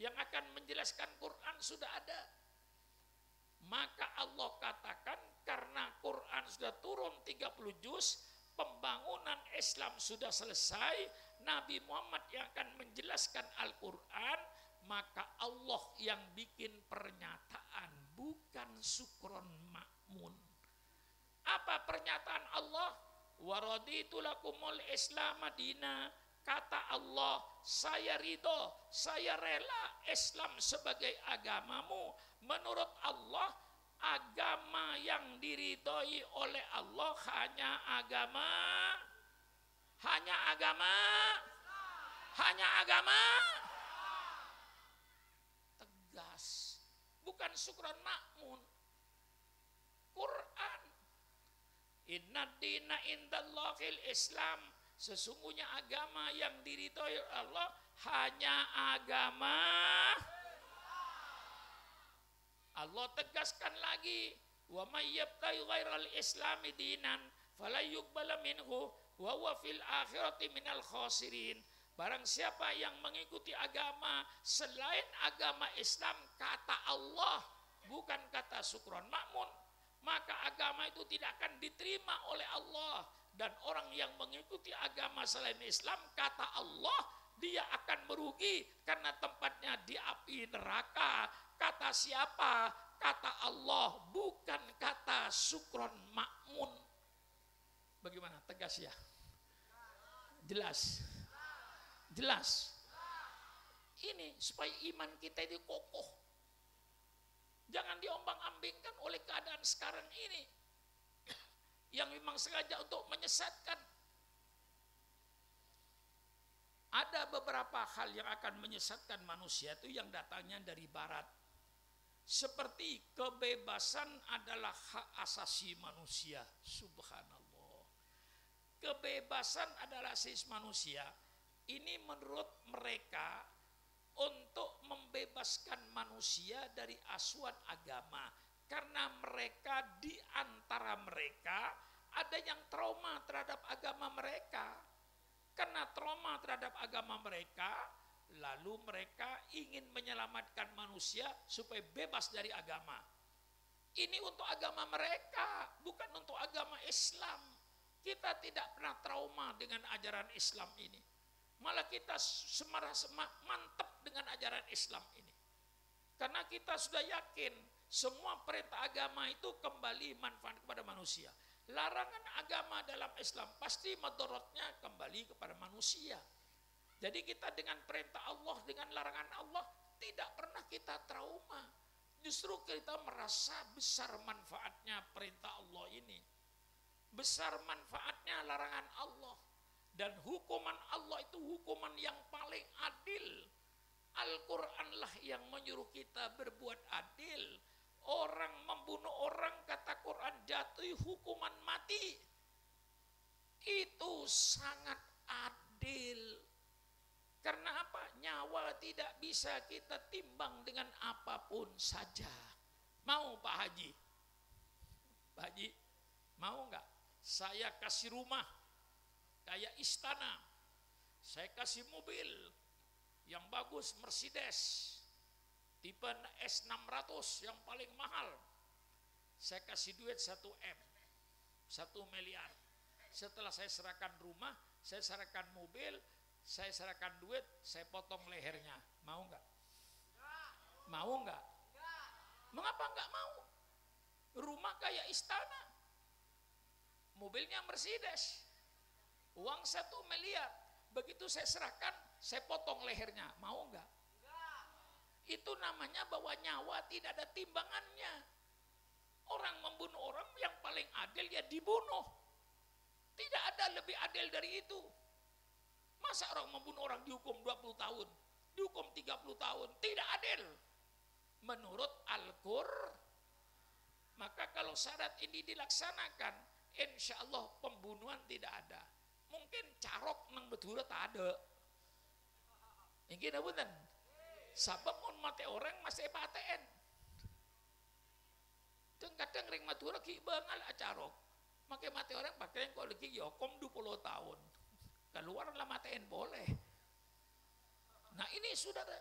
Yang akan menjelaskan Quran sudah ada. Maka Allah katakan karena Quran sudah turun 30 juz, pembangunan Islam sudah selesai, Nabi Muhammad yang akan menjelaskan Al-Quran, maka Allah yang bikin pernyataan, bukan sukron makmun. Apa pernyataan Allah? Wa raditu lakumul Islam madinah. Kata Allah, saya ridho, saya rela Islam sebagai agamamu. Menurut Allah, agama yang diridhoi oleh Allah hanya agama tegas, bukan sukron makmun. Quran, inna dina indallahil Islam, sesungguhnya agama yang diridhoi Allah hanya agama. Allah tegaskan lagi, wa may yabtaghi ghairal islami dinan fala yuqbala minhu wa huwa fil akhirati minal khasirin. Barang siapa yang mengikuti agama selain agama Islam, kata Allah, bukan kata sukron makmun, maka agama itu tidak akan diterima oleh Allah. Dan orang yang mengikuti agama selain Islam, kata Allah, dia akan merugi karena tempatnya di api neraka. Kata siapa? Kata Allah, bukan kata sukron makmun. Bagaimana? Tegas ya? Jelas? Jelas? Ini supaya iman kita itu kokoh. Jangan diombang-ambingkan oleh keadaan sekarang ini yang memang sengaja untuk menyesatkan. Ada beberapa hal yang akan menyesatkan manusia itu yang datangnya dari barat. Seperti kebebasan adalah hak asasi manusia. Subhanallah. Kebebasan adalah hak asasi manusia. Ini menurut mereka untuk membebaskan manusia dari asuhan agama. Karena mereka di antara mereka ada yang trauma terhadap agama mereka. Karena trauma terhadap agama mereka, lalu mereka ingin menyelamatkan manusia supaya bebas dari agama. Ini untuk agama mereka, bukan untuk agama Islam. Kita tidak pernah trauma dengan ajaran Islam ini. Malah kita semarah mantap dengan ajaran Islam ini. Karena kita sudah yakin Semua perintah agama itu kembali manfaat kepada manusia. Larangan agama dalam Islam pasti madorotnya kembali kepada manusia. Jadi kita dengan perintah Allah, dengan larangan Allah tidak pernah kita trauma. Justru kita merasa besar manfaatnya perintah Allah ini. Besar manfaatnya larangan Allah. Dan hukuman Allah itu hukuman yang paling adil. Al-Quranlah yang menyuruh kita berbuat adil. Orang membunuh orang, kata Quran, jatuh hukuman mati. Itu sangat adil. Karena apa? Nyawa tidak bisa kita timbang dengan apapun saja. Mau Pak Haji? Pak Haji, mau nggak? Saya kasih rumah kayak istana. Saya kasih mobil yang bagus, Mercedes tipe S600 yang paling mahal. Saya kasih duit 1 M, 1 miliar. Setelah saya serahkan rumah, saya serahkan mobil, saya serahkan duit, saya potong lehernya. Mau nggak? Mau nggak? Mengapa nggak mau? Rumah kayak istana, mobilnya Mercedes, uang 1 miliar. Begitu saya serahkan, saya potong lehernya. Mau nggak? Itu namanya bahwa nyawa tidak ada timbangannya. Orang membunuh orang yang paling adil ya dibunuh. Tidak ada lebih adil dari itu. Masa orang membunuh orang dihukum 20 tahun, dihukum 30 tahun, tidak adil. Menurut Al-Qur'an. Maka kalau syarat ini dilaksanakan, insya Allah pembunuhan tidak ada. Mungkin carok nang betul tak ada. Ini betul. Sabab mun mati orang masih paten. Kadang ring Madura ki bangal acarok. Make mati orang pakai kok lagi yokom 20 tahun. Keluar lah matiin boleh. Nah ini saudara.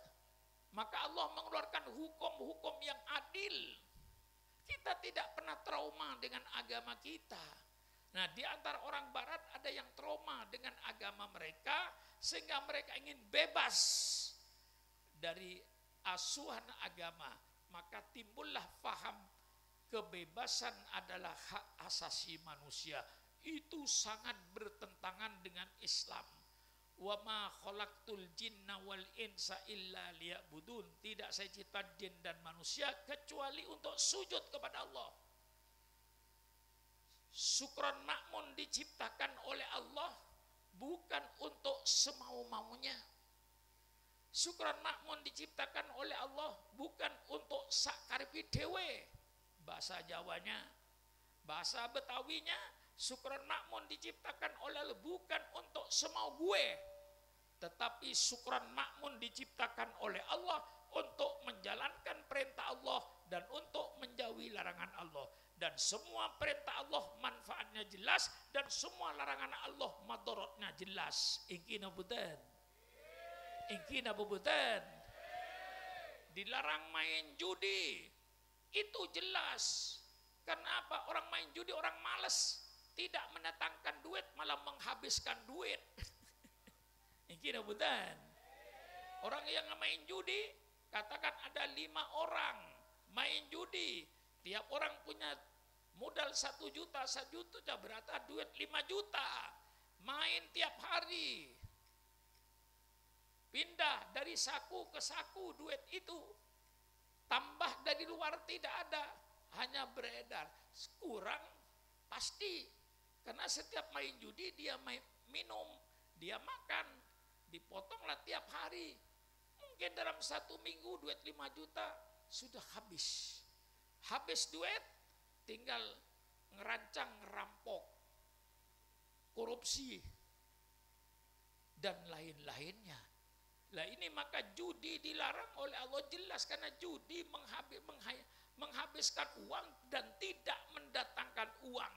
Maka Allah mengeluarkan hukum-hukum yang adil. Kita tidak pernah trauma dengan agama kita. Nah di antara orang barat ada yang trauma dengan agama mereka. Sehingga mereka ingin bebas dari asuhan agama. Maka timbullah faham kebebasan adalah hak asasi manusia. Itu sangat bertentangan dengan Islam. Wa ma khalaqtul jinna wal insa illa liya'budun. Tidak saya cipta jin dan manusia kecuali untuk sujud kepada Allah. Syukron makmun diciptakan oleh Allah bukan untuk semau-maunya. Syukron makmun diciptakan oleh Allah bukan untuk sakaripi dewe. Bahasa Jawanya, bahasa Betawinya, syukron makmun diciptakan oleh Allah bukan untuk semau gue. Tetapi syukron makmun diciptakan oleh Allah untuk menjalankan perintah Allah dan untuk menjauhi larangan Allah. Dan semua perintah Allah manfaatnya jelas dan semua larangan Allah madorotnya jelas. Ingkina budan. Ingkina budan. Dilarang main judi. Itu jelas. Kenapa orang main judi orang malas, tidak mendatangkan duit malah menghabiskan duit. Ingkina budan. Orang yang main judi, katakan ada 5 orang main judi, tiap orang punya modal 1 juta, 1 juta berarti duit 5 juta. Main tiap hari. Pindah dari saku ke saku duit itu. Tambah dari luar tidak ada, hanya beredar. Kurang pasti. Karena setiap main judi dia minum, dia makan, dipotonglah tiap hari. Mungkin dalam 1 minggu duit 5 juta sudah habis. Habis duit, tinggal ngerancang ngerampok, korupsi, dan lain-lainnya. Lah ini maka judi dilarang oleh Allah jelas karena judi menghabiskan uang dan tidak mendatangkan uang.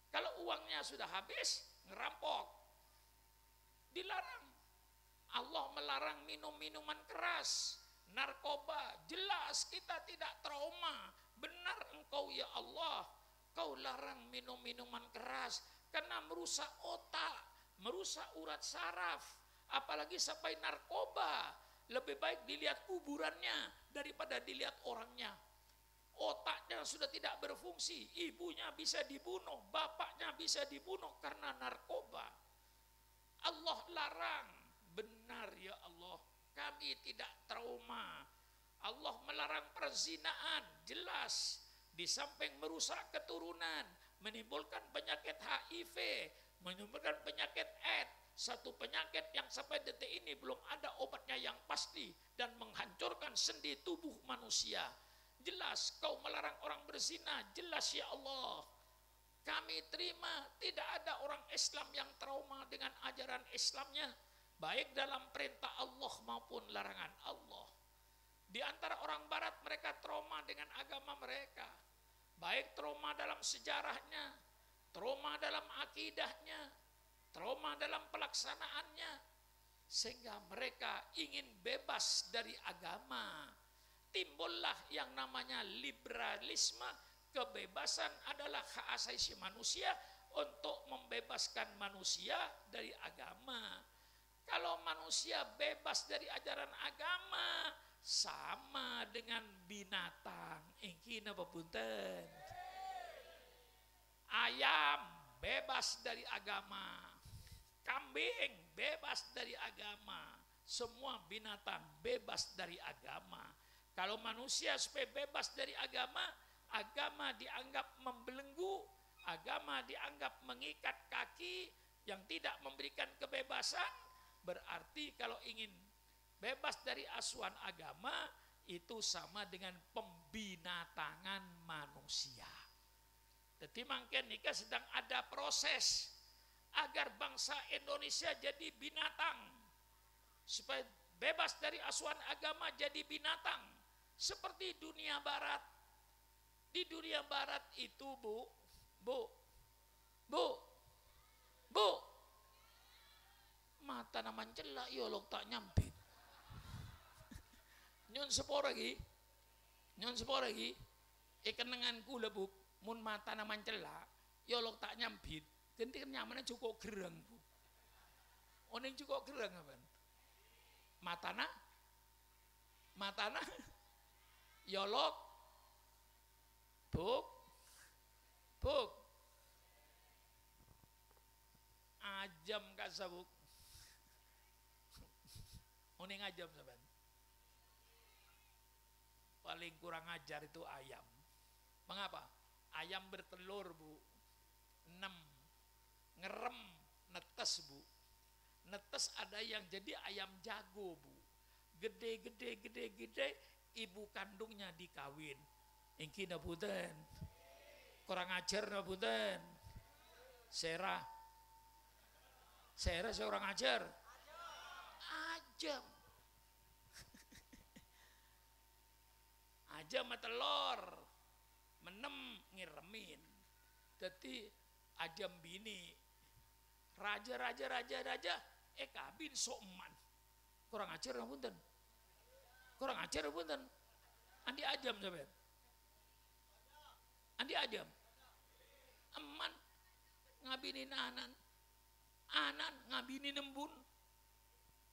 Kalau uangnya sudah habis, ngerampok. Dilarang. Allah melarang minum-minuman keras, narkoba. Jelas kita tidak trauma. Benar engkau ya Allah, kau larang minum-minuman keras karena merusak otak, merusak urat saraf. Apalagi sampai narkoba, lebih baik dilihat kuburannya daripada dilihat orangnya. otaknya sudah tidak berfungsi, ibunya bisa dibunuh, bapaknya bisa dibunuh karena narkoba. Allah larang. Benar ya Allah, kami tidak trauma. Allah melarang perzinaan, jelas. Di samping merusak keturunan, menimbulkan penyakit HIV, menimbulkan penyakit AIDS, satu penyakit yang sampai detik ini belum ada obatnya yang pasti dan menghancurkan sendi tubuh manusia. Jelas kau melarang orang berzina, jelas ya Allah. Kami terima, tidak ada orang Islam yang trauma dengan ajaran Islamnya, baik dalam perintah Allah maupun larangan Allah. Di antara orang barat mereka trauma dengan agama mereka, baik trauma dalam sejarahnya, trauma dalam akidahnya, trauma dalam pelaksanaannya, sehingga mereka ingin bebas dari agama. Timbullah yang namanya liberalisme. Kebebasan adalah hak asasi manusia untuk membebaskan manusia dari agama. Kalau manusia bebas dari ajaran agama, sama dengan binatang. Iki napa punten? Ayam bebas dari agama, kambing bebas dari agama, semua binatang bebas dari agama. Kalau manusia supaya bebas dari agama, agama dianggap membelenggu, agama dianggap mengikat kaki yang tidak memberikan kebebasan. Berarti kalau ingin bebas dari asuhan agama, itu sama dengan pembinatangan manusia. Jadi mungkin nikah sedang ada proses agar bangsa Indonesia jadi binatang, supaya bebas dari asuhan agama jadi binatang. Seperti dunia barat. Di dunia barat itu bu, mata na mancela yolok tak nyampit. Nyon sepor lagi, ikenengan kula bu, mun mata na mancela yolok tak nyampit. Ganti kan nyamannya cukup gereng bu. Oning cukup gereng apa? Matana yolok buk ajam kak sabuk. Oning ajam saban. Paling kurang ajar itu ayam. Mengapa? Ayam bertelur bu, 6, ngerem, netes bu. Netes ada yang jadi ayam jago bu, gede, ibu kandungnya dikawin. Ingki napunten, kurang ajar napunten. Serah seorang ajar. Ajam. Ajam telur, menem ngiremin. Jadi ajam bini, raja, kabin sokman. Kurang ajar napunten. Andi ajam sampean. Andi ajam. Eman ngabinin anan ngabinin embun.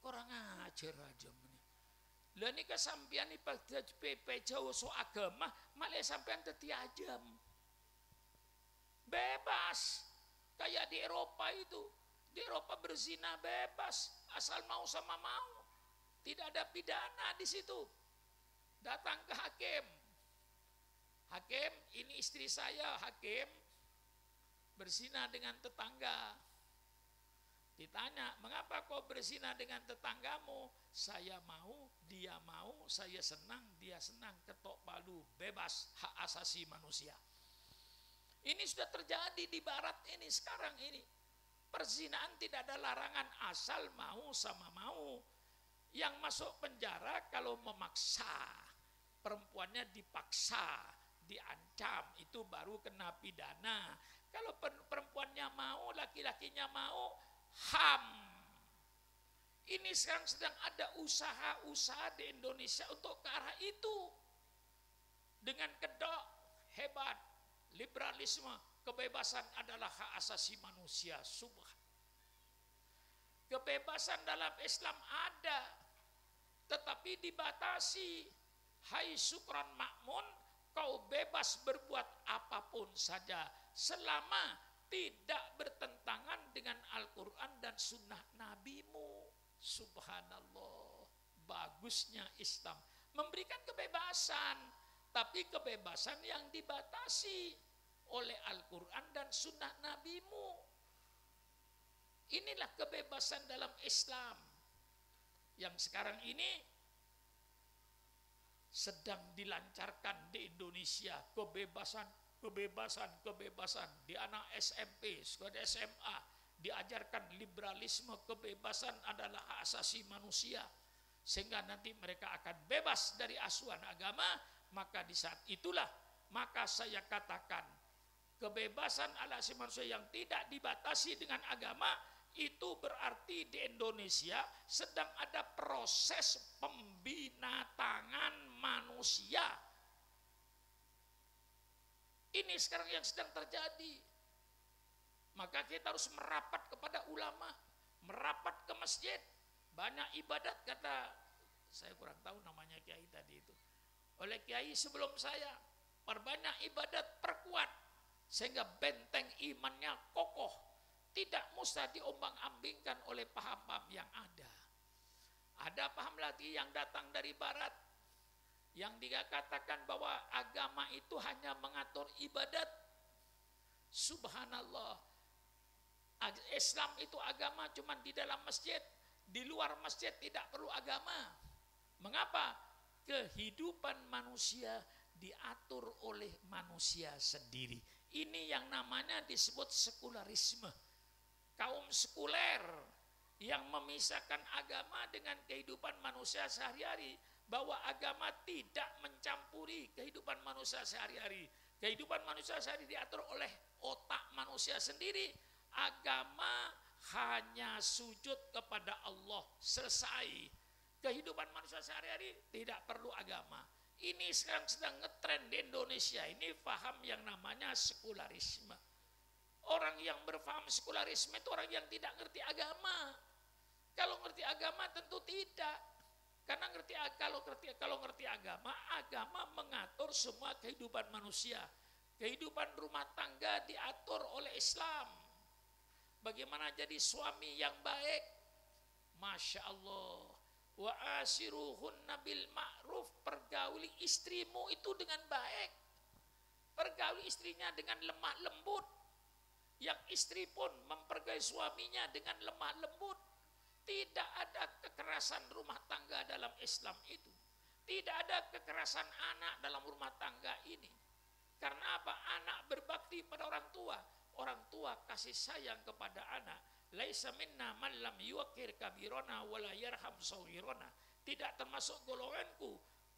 Kurang ajar ajam ini. Lah nika sampean iki pada PP Jawa so agama, malah sampean dadi ajam. Bebas. Kayak di Eropa itu. Di Eropa berzina bebas, asal mau sama mau. Tidak ada pidana di situ. Datang ke hakim. Hakim, ini istri saya, hakim berzina dengan tetangga. Ditanya, mengapa kau berzina dengan tetanggamu? Saya mau, dia mau, saya senang, dia senang, ketok palu, bebas, hak asasi manusia. Ini sudah terjadi di barat ini sekarang ini. Perzinaan tidak ada larangan, asal mau sama mau. Yang masuk penjara kalau memaksa, perempuannya dipaksa, diancam, itu baru kena pidana. Kalau perempuannya mau, laki-lakinya mau, HAM. Ini sekarang sedang ada usaha-usaha di Indonesia untuk ke arah itu. Dengan kedok, hebat, liberalisme, kebebasan adalah hak asasi manusia. Kebebasan dalam Islam ada, tetapi dibatasi. Hai sukron makmun, kau bebas berbuat apapun saja selama tidak bertentangan dengan Al-Quran dan sunnah nabimu. Subhanallah, bagusnya Islam memberikan kebebasan, tapi kebebasan yang dibatasi oleh Al-Quran dan sunnah nabimu. Inilah kebebasan dalam Islam yang sekarang ini sedang dilancarkan di Indonesia. Kebebasan di anak SMP, sekolah SMA diajarkan liberalisme, kebebasan adalah hak asasi manusia, sehingga nanti mereka akan bebas dari asuhan agama. Maka di saat itulah maka saya katakan kebebasan hak asasi manusia yang tidak dibatasi dengan agama, itu berarti di Indonesia sedang ada proses pembinatangan manusia. Ini sekarang yang sedang terjadi. Maka kita harus merapat kepada ulama, merapat ke masjid. Banyak ibadat, kata, saya kurang tahu namanya kiai tadi itu, oleh kiai sebelum saya, perbanyak ibadat, perkuat, sehingga benteng imannya kokoh, tidak mustah diombang-ambingkan oleh paham-paham yang ada. Ada paham lagi yang datang dari barat, yang dikatakan bahwa agama itu hanya mengatur ibadat. Subhanallah, Islam itu agama cuma di dalam masjid, di luar masjid tidak perlu agama. Mengapa? Kehidupan manusia diatur oleh manusia sendiri. Ini yang namanya disebut sekularisme. Kaum sekuler yang memisahkan agama dengan kehidupan manusia sehari-hari, bahwa agama tidak mencampuri kehidupan manusia sehari-hari. Kehidupan manusia sehari diatur oleh otak manusia sendiri. Agama hanya sujud kepada Allah, selesai. Kehidupan manusia sehari-hari tidak perlu agama. Ini sekarang sedang ngetren di Indonesia. Ini paham yang namanya sekularisme. Orang yang berpaham sekularisme itu orang yang tidak ngerti agama. Kalau ngerti agama tentu tidak. Karena kalau ngerti agama, agama mengatur semua kehidupan manusia. Kehidupan rumah tangga diatur oleh Islam. Bagaimana jadi suami yang baik? Masya Allah. Wa asiruhunna bil ma'ruf, pergauli istrimu itu dengan baik. Pergauli istrinya dengan lemah lembut. Yang istri pun mempergauli suaminya dengan lemah lembut. Tidak ada kekerasan rumah tangga dalam Islam itu. Tidak ada kekerasan anak dalam rumah tangga ini. Karena apa? Anak berbakti pada orang tua. Orang tua kasih sayang kepada anak. Laisa minna man lam yuqir kabirona wala yarham saghirona. Tidak termasuk golonganku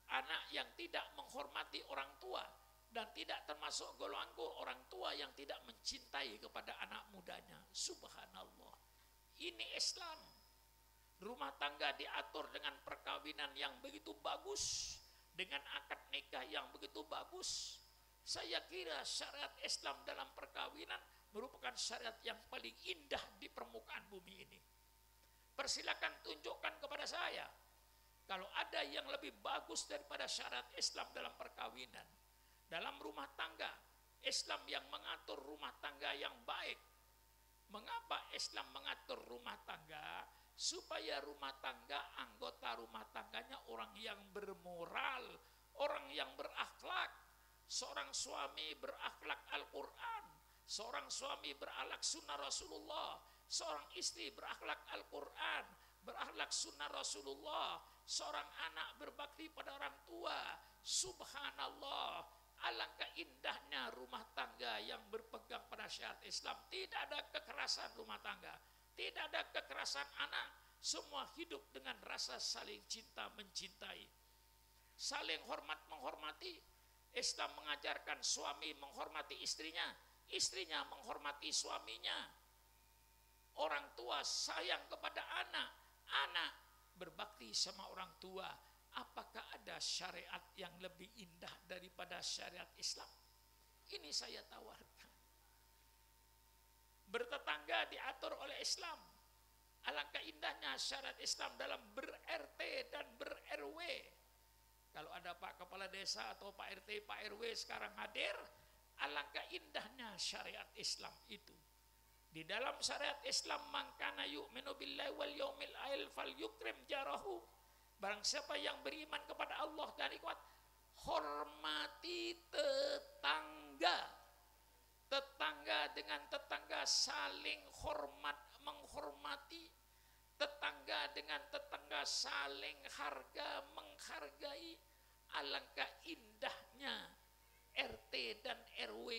anak yang tidak menghormati orang tua, dan tidak termasuk golonganku orang tua yang tidak mencintai kepada anak mudanya. Subhanallah. Ini Islam. Rumah tangga diatur dengan perkawinan yang begitu bagus, dengan akad nikah yang begitu bagus. Saya kira syariat Islam dalam perkawinan merupakan syariat yang paling indah di permukaan bumi ini. Persilakan tunjukkan kepada saya kalau ada yang lebih bagus daripada syariat Islam dalam perkawinan. Dalam rumah tangga, Islam yang mengatur rumah tangga yang baik. Mengapa Islam mengatur rumah tangga? Supaya rumah tangga, anggota rumah tangganya orang yang bermoral, orang yang berakhlak. Seorang suami berakhlak Al-Quran, seorang suami berakhlak sunnah Rasulullah, seorang istri berakhlak Al-Quran, berakhlak sunnah Rasulullah, seorang anak berbakti pada orang tua. Subhanallah, alangkah indahnya rumah tangga yang berpegang pada syariat Islam. Tidak ada kekerasan rumah tangga, tidak ada kekerasan anak. Semua hidup dengan rasa saling cinta mencintai, saling hormat menghormati. Islam mengajarkan suami menghormati istrinya, istrinya menghormati suaminya. Orang tua sayang kepada anak, anak berbakti sama orang tua. Apakah ada syariat yang lebih indah daripada syariat Islam? Ini saya tawarkan. Bertetangga diatur oleh Islam. Alangkah indahnya syariat Islam dalam ber-RT dan ber-RW. Kalau ada Pak Kepala Desa atau Pak RT, Pak RW sekarang hadir, alangkah indahnya syariat Islam itu. Di dalam syariat Islam, man kana yu'minu billahi wal yaumil akhir falyukrim jarahu. Barang siapa yang beriman kepada Allah dan kuat, hormati tetangga. Tetangga dengan tetangga saling hormat, menghormati. Tetangga dengan tetangga saling harga, menghargai. Alangkah indahnya RT dan RW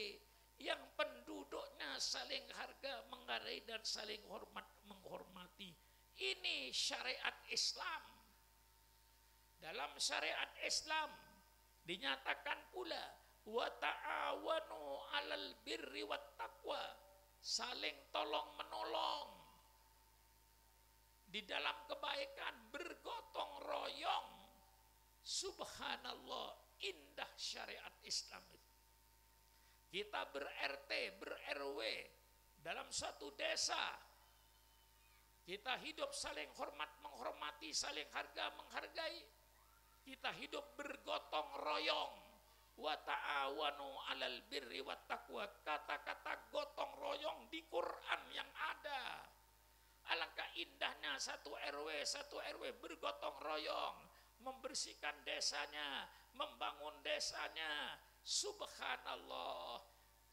yang penduduknya saling harga, menghargai dan saling hormat, menghormati. Ini syariat Islam. Dalam syariat Islam dinyatakan pula wa ta'awanu 'alal birri wat taqwa, saling tolong menolong di dalam kebaikan, bergotong royong. Subhanallah, indah syariat Islam itu. Kita ber-RT, ber-RW dalam suatu desa, kita hidup saling hormat, menghormati, saling harga, menghargai. Kita hidup bergotong royong. Wa ta'awanu 'alal birri wat taqwa. Kata-kata gotong royong di Quran yang ada. Alangkah indahnya satu RW bergotong royong, membersihkan desanya, membangun desanya. Subhanallah,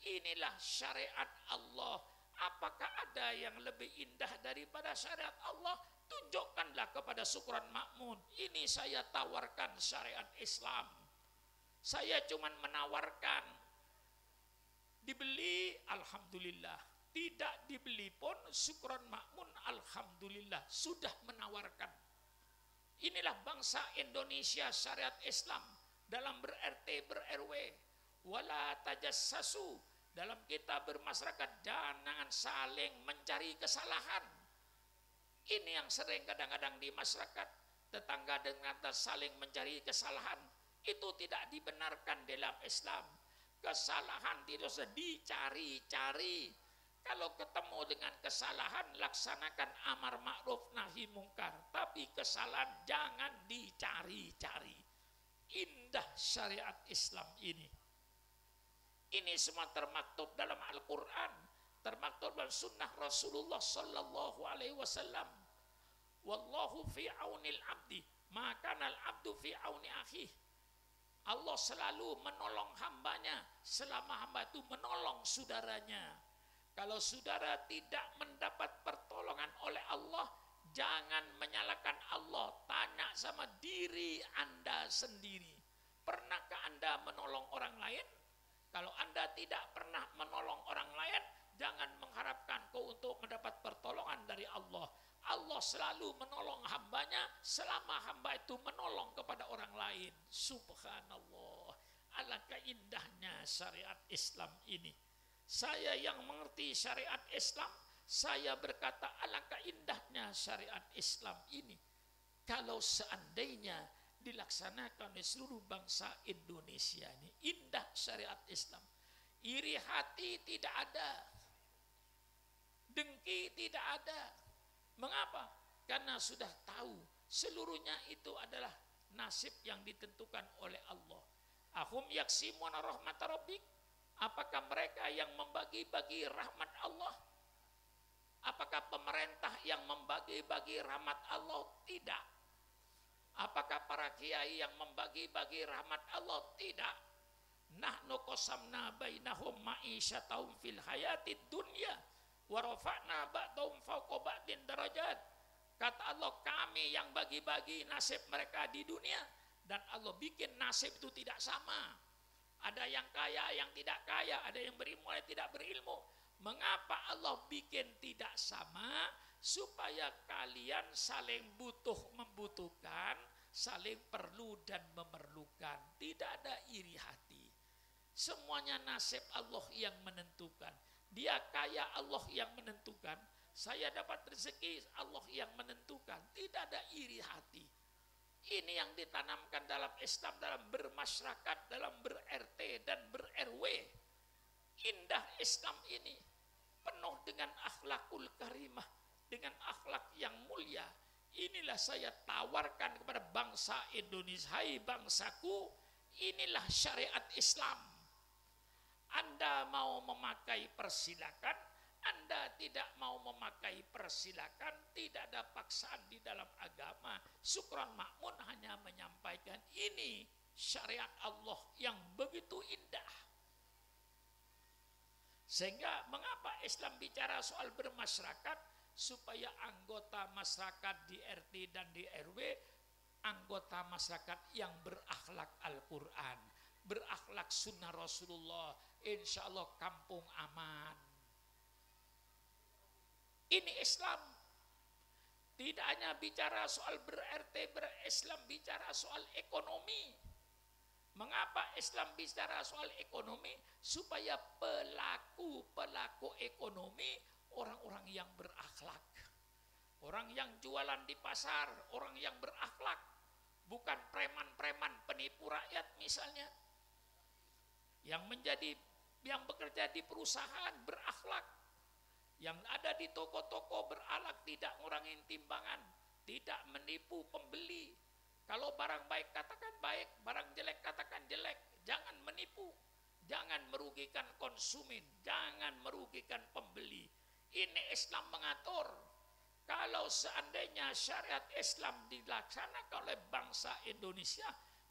inilah syariat Allah. Apakah ada yang lebih indah daripada syariat Allah? Tunjukkanlah kepada Syukran Makmun. Ini saya tawarkan syariat Islam. Saya cuma menawarkan. Dibeli, alhamdulillah. Tidak dibeli pun Syukran Makmun, alhamdulillah, sudah menawarkan. Inilah bangsa Indonesia syariat Islam dalam ber-RT, ber-RW. Wala tajassasu, dalam kita bermasyarakat jangan saling mencari kesalahan. Ini yang sering kadang-kadang di masyarakat, tetangga dengan saling mencari kesalahan. Itu tidak dibenarkan dalam Islam. Kesalahan tidak usah dicari-cari. Kalau ketemu dengan kesalahan, laksanakan amar ma'ruf nahi mungkar. Tapi kesalahan jangan dicari-cari. Indah syariat Islam ini. Ini semua termaktub dalam Al-Quran, termaktub dalam sunnah Rasulullah Sallallahu Alaihi Wasallam. Wallahu fi aunil abdi, maka al abdu fi auni akhih. Allah selalu menolong hambanya selama hamba itu menolong saudaranya. Kalau saudara tidak mendapat pertolongan oleh Allah, jangan menyalahkan Allah. Tanya sama diri Anda sendiri. Pernahkah Anda menolong orang lain? Kalau Anda tidak pernah menolong orang lain, jangan mengharapkan kau untuk mendapat pertolongan dari Allah. Allah selalu menolong hambanya selama hamba itu menolong kepada orang lain. Subhanallah. Alangkah indahnya syariat Islam ini. Saya yang mengerti syariat Islam, saya berkata alangkah indahnya syariat Islam ini. Kalau seandainya dilaksanakan di seluruh bangsa Indonesia ini, indah syariat Islam. Iri hati tidak ada, dengki tidak ada. Mengapa? Karena sudah tahu seluruhnya itu adalah nasib yang ditentukan oleh Allah. Ahum yaksimuna rahmat rabbik. Apakah mereka yang membagi-bagi rahmat Allah? Apakah pemerintah yang membagi-bagi rahmat Allah? Tidak. Apakah para kiai yang membagi-bagi rahmat Allah? Tidak. Nahnu qasamna bainahum ma'isyatahum fil hayatid dunya wa rafa'na ba'dahum fawqa ba'din darajat. Kata Allah, kami yang bagi-bagi nasib mereka di dunia, dan Allah bikin nasib itu tidak sama. Ada yang kaya, yang tidak kaya, ada yang berilmu, yang tidak berilmu. Mengapa Allah bikin tidak sama? Supaya kalian saling membutuhkan, saling perlu dan memerlukan. Tidak ada iri hati. Semuanya nasib Allah yang menentukan. Dia kaya, Allah yang menentukan. Saya dapat rezeki, Allah yang menentukan. Tidak ada iri hati. Ini yang ditanamkan dalam Islam, dalam bermasyarakat, dalam ber-RT dan ber-RW. Indah Islam ini penuh dengan akhlakul karimah, dengan akhlak yang mulia. inilah saya tawarkan kepada bangsa Indonesia, hai bangsaku, inilah syariat Islam. Anda mau memakai persilakan, Anda tidak mau memakai persilakan, tidak ada paksaan di dalam agama. Syukran Makmun hanya menyampaikan ini syariat Allah yang begitu indah. Sehingga mengapa Islam bicara soal bermasyarakat? Supaya anggota masyarakat di RT dan di RW, anggota masyarakat yang berakhlak Al-Quran, berakhlak sunnah Rasulullah, insya Allah kampung aman. Ini Islam. Tidak hanya bicara soal ber-RT, ber-Islam bicara soal ekonomi. Mengapa Islam bicara soal ekonomi? Supaya pelaku ekonomi orang-orang yang berakhlak. Orang yang jualan di pasar, orang yang berakhlak. Bukan preman-preman penipu rakyat misalnya. Yang bekerja di perusahaan berakhlak. Yang ada di toko-toko berakhlak, tidak ngurangin timbangan, tidak menipu pembeli. Kalau barang baik katakan baik, barang jelek katakan jelek. Jangan menipu, jangan merugikan konsumen, jangan merugikan pembeli. Ini Islam mengatur. Kalau seandainya syariat Islam dilaksanakan oleh bangsa Indonesia,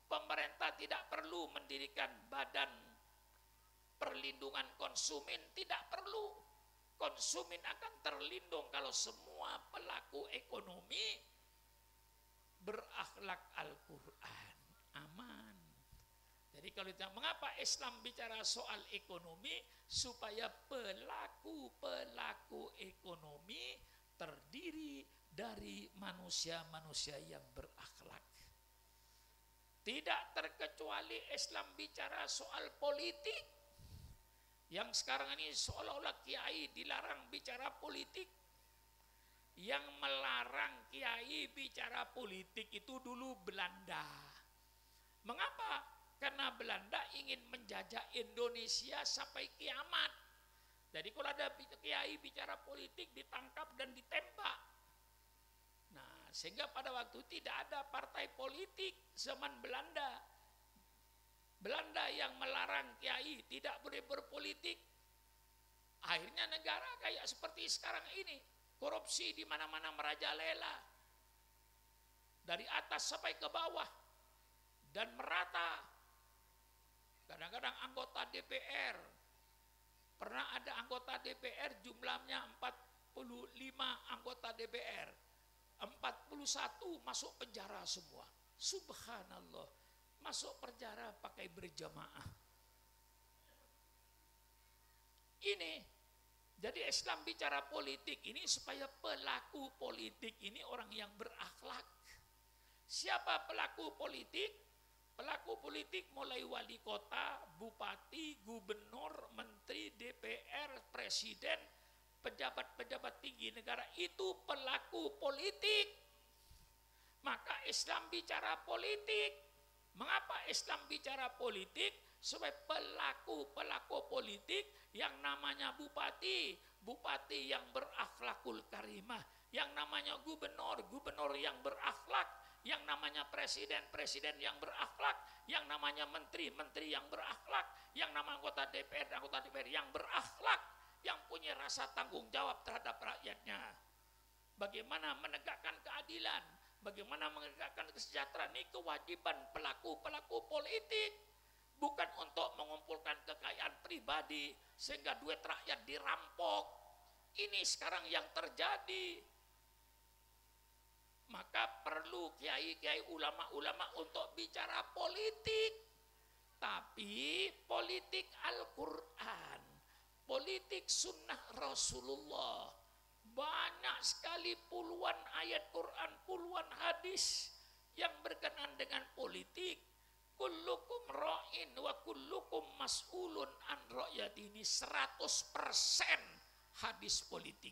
pemerintah tidak perlu mendirikan badan perlindungan konsumen, tidak perlu. Konsumen akan terlindung kalau semua pelaku ekonomi berakhlak Al-Quran, aman. Jadi kalau ditanya mengapa Islam bicara soal ekonomi, supaya pelaku ekonomi terdiri dari manusia-manusia yang berakhlak. Tidak terkecuali Islam bicara soal politik. Yang sekarang ini seolah-olah kiai dilarang bicara politik. Yang melarang kiai bicara politik itu dulu Belanda. Mengapa? Karena Belanda ingin menjajah Indonesia sampai kiamat. Jadi kalau ada kiai bicara politik ditangkap dan ditembak. Nah, sehingga pada waktu tidak ada partai politik zaman Belanda. Belanda yang melarang kiai tidak boleh berpolitik. Akhirnya negara kayak seperti sekarang ini, korupsi di mana-mana merajalela. Dari atas sampai ke bawah dan merata. Kadang-kadang anggota DPR, pernah ada anggota DPR jumlahnya 45 anggota DPR, 41 masuk penjara semua. Subhanallah, masuk penjara pakai berjamaah. Ini, jadi Islam bicara politik ini supaya pelaku politik ini orang yang berakhlak. Siapa pelaku politik? Pelaku politik mulai wali kota, bupati, gubernur, menteri, DPR, presiden, pejabat-pejabat tinggi negara itu pelaku politik. Maka Islam bicara politik. Mengapa Islam bicara politik? Supaya pelaku politik yang namanya bupati yang berakhlakul karimah, yang namanya gubernur yang berakhlak, yang namanya presiden yang berakhlak, yang namanya menteri yang berakhlak, yang namanya anggota DPR yang berakhlak, yang punya rasa tanggung jawab terhadap rakyatnya. Bagaimana menegakkan keadilan, bagaimana menegakkan kesejahteraan, ini kewajiban pelaku politik. Bukan untuk mengumpulkan kekayaan pribadi sehingga duit rakyat dirampok. Ini sekarang yang terjadi. Maka perlu kiai-kiai, ulama-ulama untuk bicara politik. Tapi politik Al-Quran, politik sunnah Rasulullah. Banyak sekali puluhan ayat Quran, puluhan hadis yang berkenaan dengan politik. Kullukum ra'in wa kullukum mas'ulun an ra'yati, ini 100% hadis politik.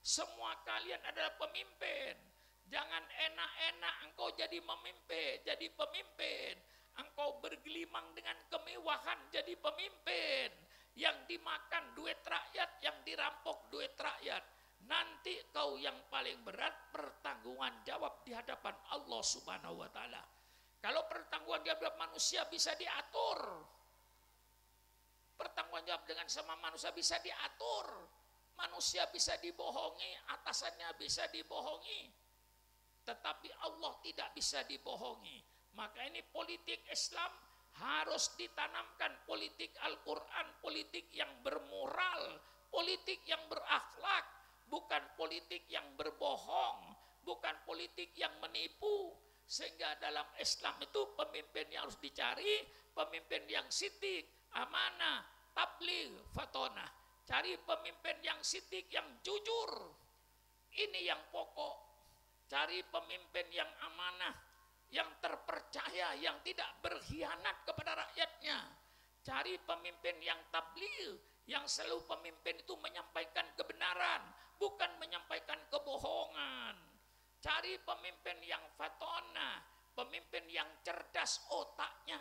Semua kalian adalah pemimpin. Jangan enak-enak engkau jadi pemimpin. Engkau bergelimang dengan kemewahan jadi pemimpin. Yang dimakan duit rakyat, yang dirampok duit rakyat. nanti kau yang paling berat pertanggungan jawab di hadapan Allah Subhanahu wa taala. Kalau pertanggungan jawab manusia bisa diatur, pertanggungan jawab dengan sama manusia bisa diatur, manusia bisa dibohongi, atasannya bisa dibohongi, tetapi Allah tidak bisa dibohongi. Maka ini politik Islam harus ditanamkan, politik Al-Quran, politik yang bermoral, politik yang berakhlak, bukan politik yang berbohong, bukan politik yang menipu. Sehingga dalam Islam itu pemimpin yang harus dicari, pemimpin yang sidik, amanah, tabligh, fatonah. Cari pemimpin yang sidik, yang jujur. Ini yang pokok. Cari pemimpin yang amanah, yang terpercaya, yang tidak berkhianat kepada rakyatnya. Cari pemimpin yang tabligh, yang selalu pemimpin itu menyampaikan kebenaran, bukan menyampaikan kebohongan. Cari pemimpin yang fatona, pemimpin yang cerdas otaknya.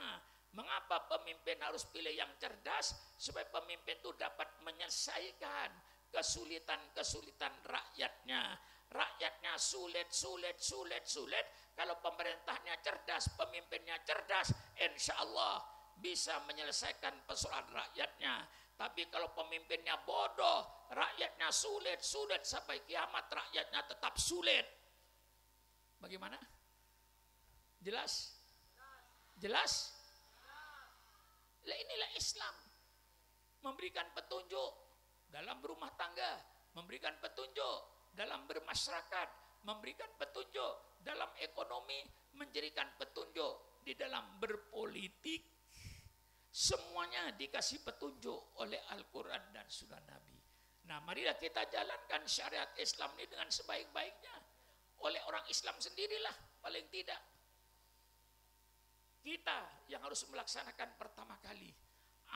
Mengapa pemimpin harus pilih yang cerdas? Supaya pemimpin itu dapat menyelesaikan kesulitan-kesulitan rakyatnya. Rakyatnya sulit. Kalau pemerintahnya cerdas, pemimpinnya cerdas, insya Allah bisa menyelesaikan persoalan rakyatnya. Tapi kalau pemimpinnya bodoh, rakyatnya sulit sampai kiamat, rakyatnya tetap sulit. Bagaimana? Jelas? Jelas? Lah inilah Islam. Memberikan petunjuk dalam berumah tangga, memberikan petunjuk dalam bermasyarakat, memberikan petunjuk dalam ekonomi, menjadikan petunjuk di dalam berpolitik. Semuanya dikasih petunjuk oleh Al-Quran dan Sunnah Nabi. Nah, marilah kita jalankan syariat Islam ini dengan sebaik-baiknya. Oleh orang Islam sendirilah paling tidak. Kita yang harus melaksanakan pertama kali.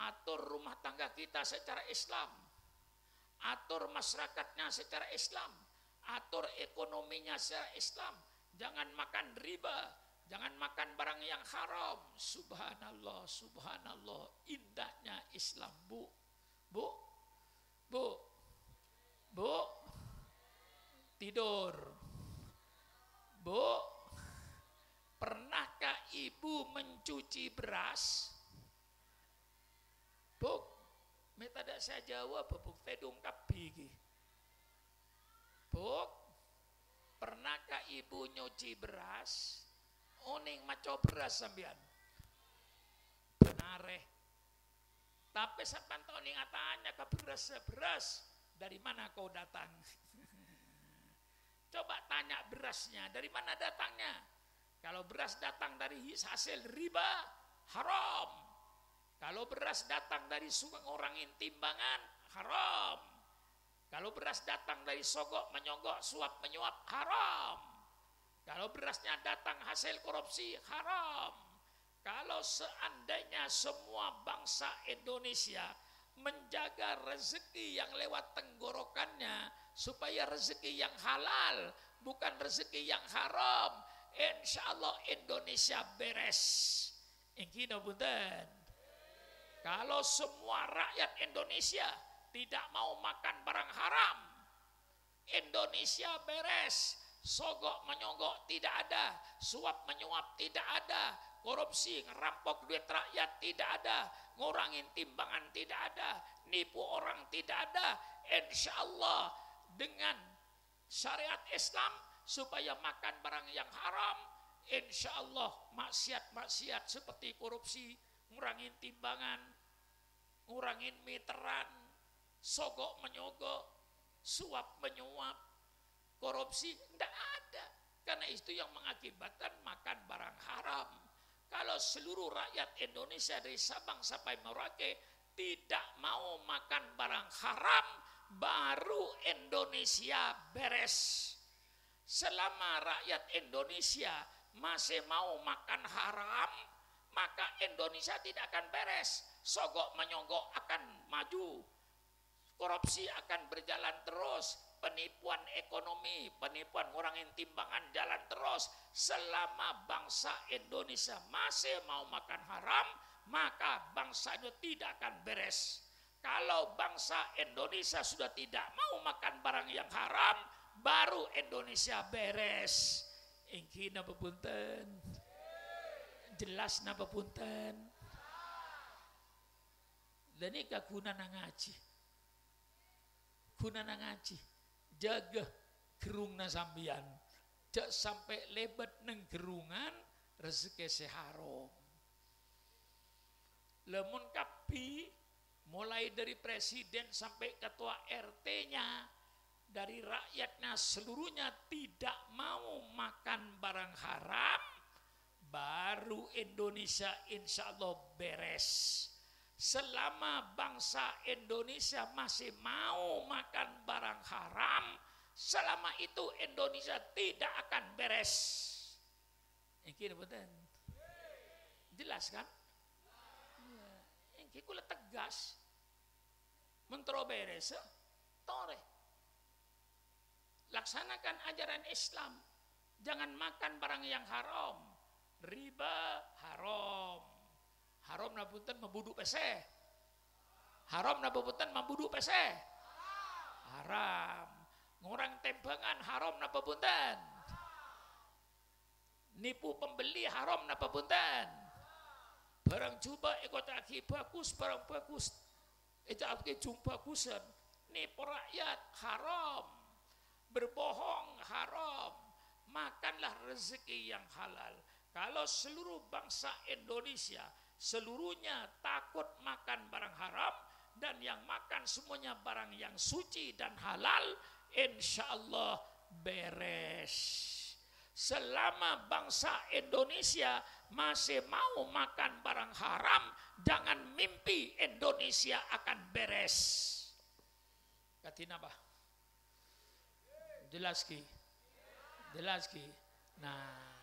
Atur rumah tangga kita secara Islam. Atur masyarakatnya secara Islam. Atur ekonominya secara Islam. Jangan makan riba. Jangan makan barang yang haram. Subhanallah, subhanallah. Indahnya Islam, Bu. Bu. Bu. Bu. Tidur. Bu. Pernahkah ibu mencuci beras? Bu. Meta saya jawab, Bu. Tedung kabigi. Bu. Pernahkah ibu nyuci beras? Oning maco beras sambian. Benare. Tapi sampai tahun yang tanya ke beras dari mana kau datang? Coba tanya berasnya dari mana datangnya. Kalau beras datang dari hasil riba, haram. Kalau beras datang dari ngurangin timbangan, haram. Kalau beras datang dari sogok menyogok, suap menyuap, haram. Kalau berasnya datang hasil korupsi, haram. Kalau seandainya semua bangsa Indonesia menjaga rezeki yang lewat tenggorokannya, supaya rezeki yang halal, bukan rezeki yang haram, insya Allah Indonesia beres. Ingkino bunten. Kalau semua rakyat Indonesia tidak mau makan barang haram, Indonesia beres. Sogok menyogok tidak ada, suap menyuap tidak ada, korupsi ngerampok duit rakyat tidak ada, ngurangin timbangan tidak ada, nipu orang tidak ada. Insya Allah dengan syariat Islam supaya makan barang yang haram, insya Allah maksiat-maksiat seperti korupsi, ngurangin timbangan, ngurangin meteran, sogok menyogok, suap menyuap, korupsi tidak ada. Karena itu yang mengakibatkan makan barang haram. Kalau seluruh rakyat Indonesia dari Sabang sampai Merauke tidak mau makan barang haram, baru Indonesia beres. Selama rakyat Indonesia masih mau makan haram, maka Indonesia tidak akan beres. Sogok menyogok akan maju, korupsi akan berjalan terus, penipuan ekonomi, penipuan ngurangin timbangan jalan terus. Selama bangsa Indonesia masih mau makan haram, maka bangsa itu tidak akan beres. Kalau bangsa Indonesia sudah tidak mau makan barang yang haram, baru Indonesia beres. Engki napa punten? Jelas napa punten? Dan ini kagunana ngaji. Gunana ngaji. Jaga gerungna sambian. Jak sampai lebat neng gerungan rezeki seharom. Lemun kapi mulai dari presiden sampai ketua RT-nya, dari rakyatnya seluruhnya tidak mau makan barang haram, baru Indonesia insya Allah beres. Selama bangsa Indonesia masih mau makan barang haram, selama itu Indonesia tidak akan beres. Ini betul. Jelas kan? Ini kula tegas. Mentro beres, tore. Laksanakan ajaran Islam. Jangan makan barang yang haram. Riba haram. Haram na punten membuduk peseh. Haram na punten membuduk peseh. Haram. Ngurang tembangan haram na punten. Nipu pembeli haram na punten. Barang coba ikut aki bagus, barang bagus. Itu aki jumpa bagusan. Nipu rakyat haram. Berbohong haram. Makanlah rezeki yang halal. Kalau seluruh bangsa Indonesia seluruhnya takut makan barang haram dan yang makan semuanya barang yang suci dan halal, insya Allah beres. Selama bangsa Indonesia masih mau makan barang haram, jangan mimpi Indonesia akan beres. Katina apa? Jelas ki. Nah,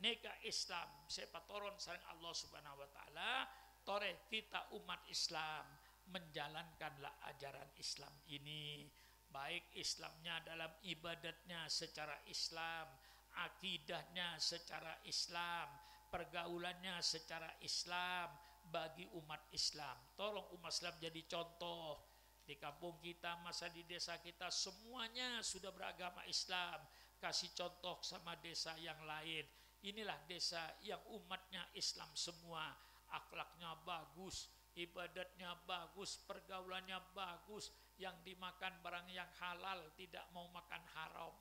neka Islam sepatoron sareng Allah Subhanahu wa taala, tore kita umat Islam menjalankanlah ajaran Islam ini. Baik Islamnya dalam ibadatnya secara Islam, akidahnya secara Islam, pergaulannya secara Islam bagi umat Islam. Tolong umat Islam jadi contoh. Di kampung kita, masa di desa kita semuanya sudah beragama Islam. Kasih contoh sama desa yang lain. Inilah desa yang umatnya Islam semua. Akhlaknya bagus, ibadatnya bagus, pergaulannya bagus. Yang dimakan barang yang halal, tidak mau makan haram.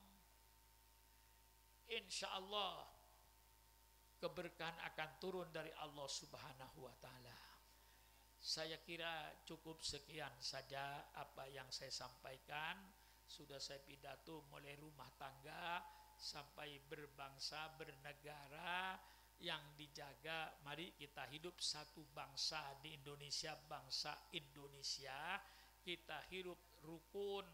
Insya Allah keberkahan akan turun dari Allah Subhanahu wa ta'ala. Saya kira cukup sekian saja apa yang saya sampaikan. Sudah saya pidato mulai rumah tangga sampai berbangsa, bernegara yang dijaga. Mari kita hidup satu bangsa di Indonesia, bangsa Indonesia. Kita hidup rukun,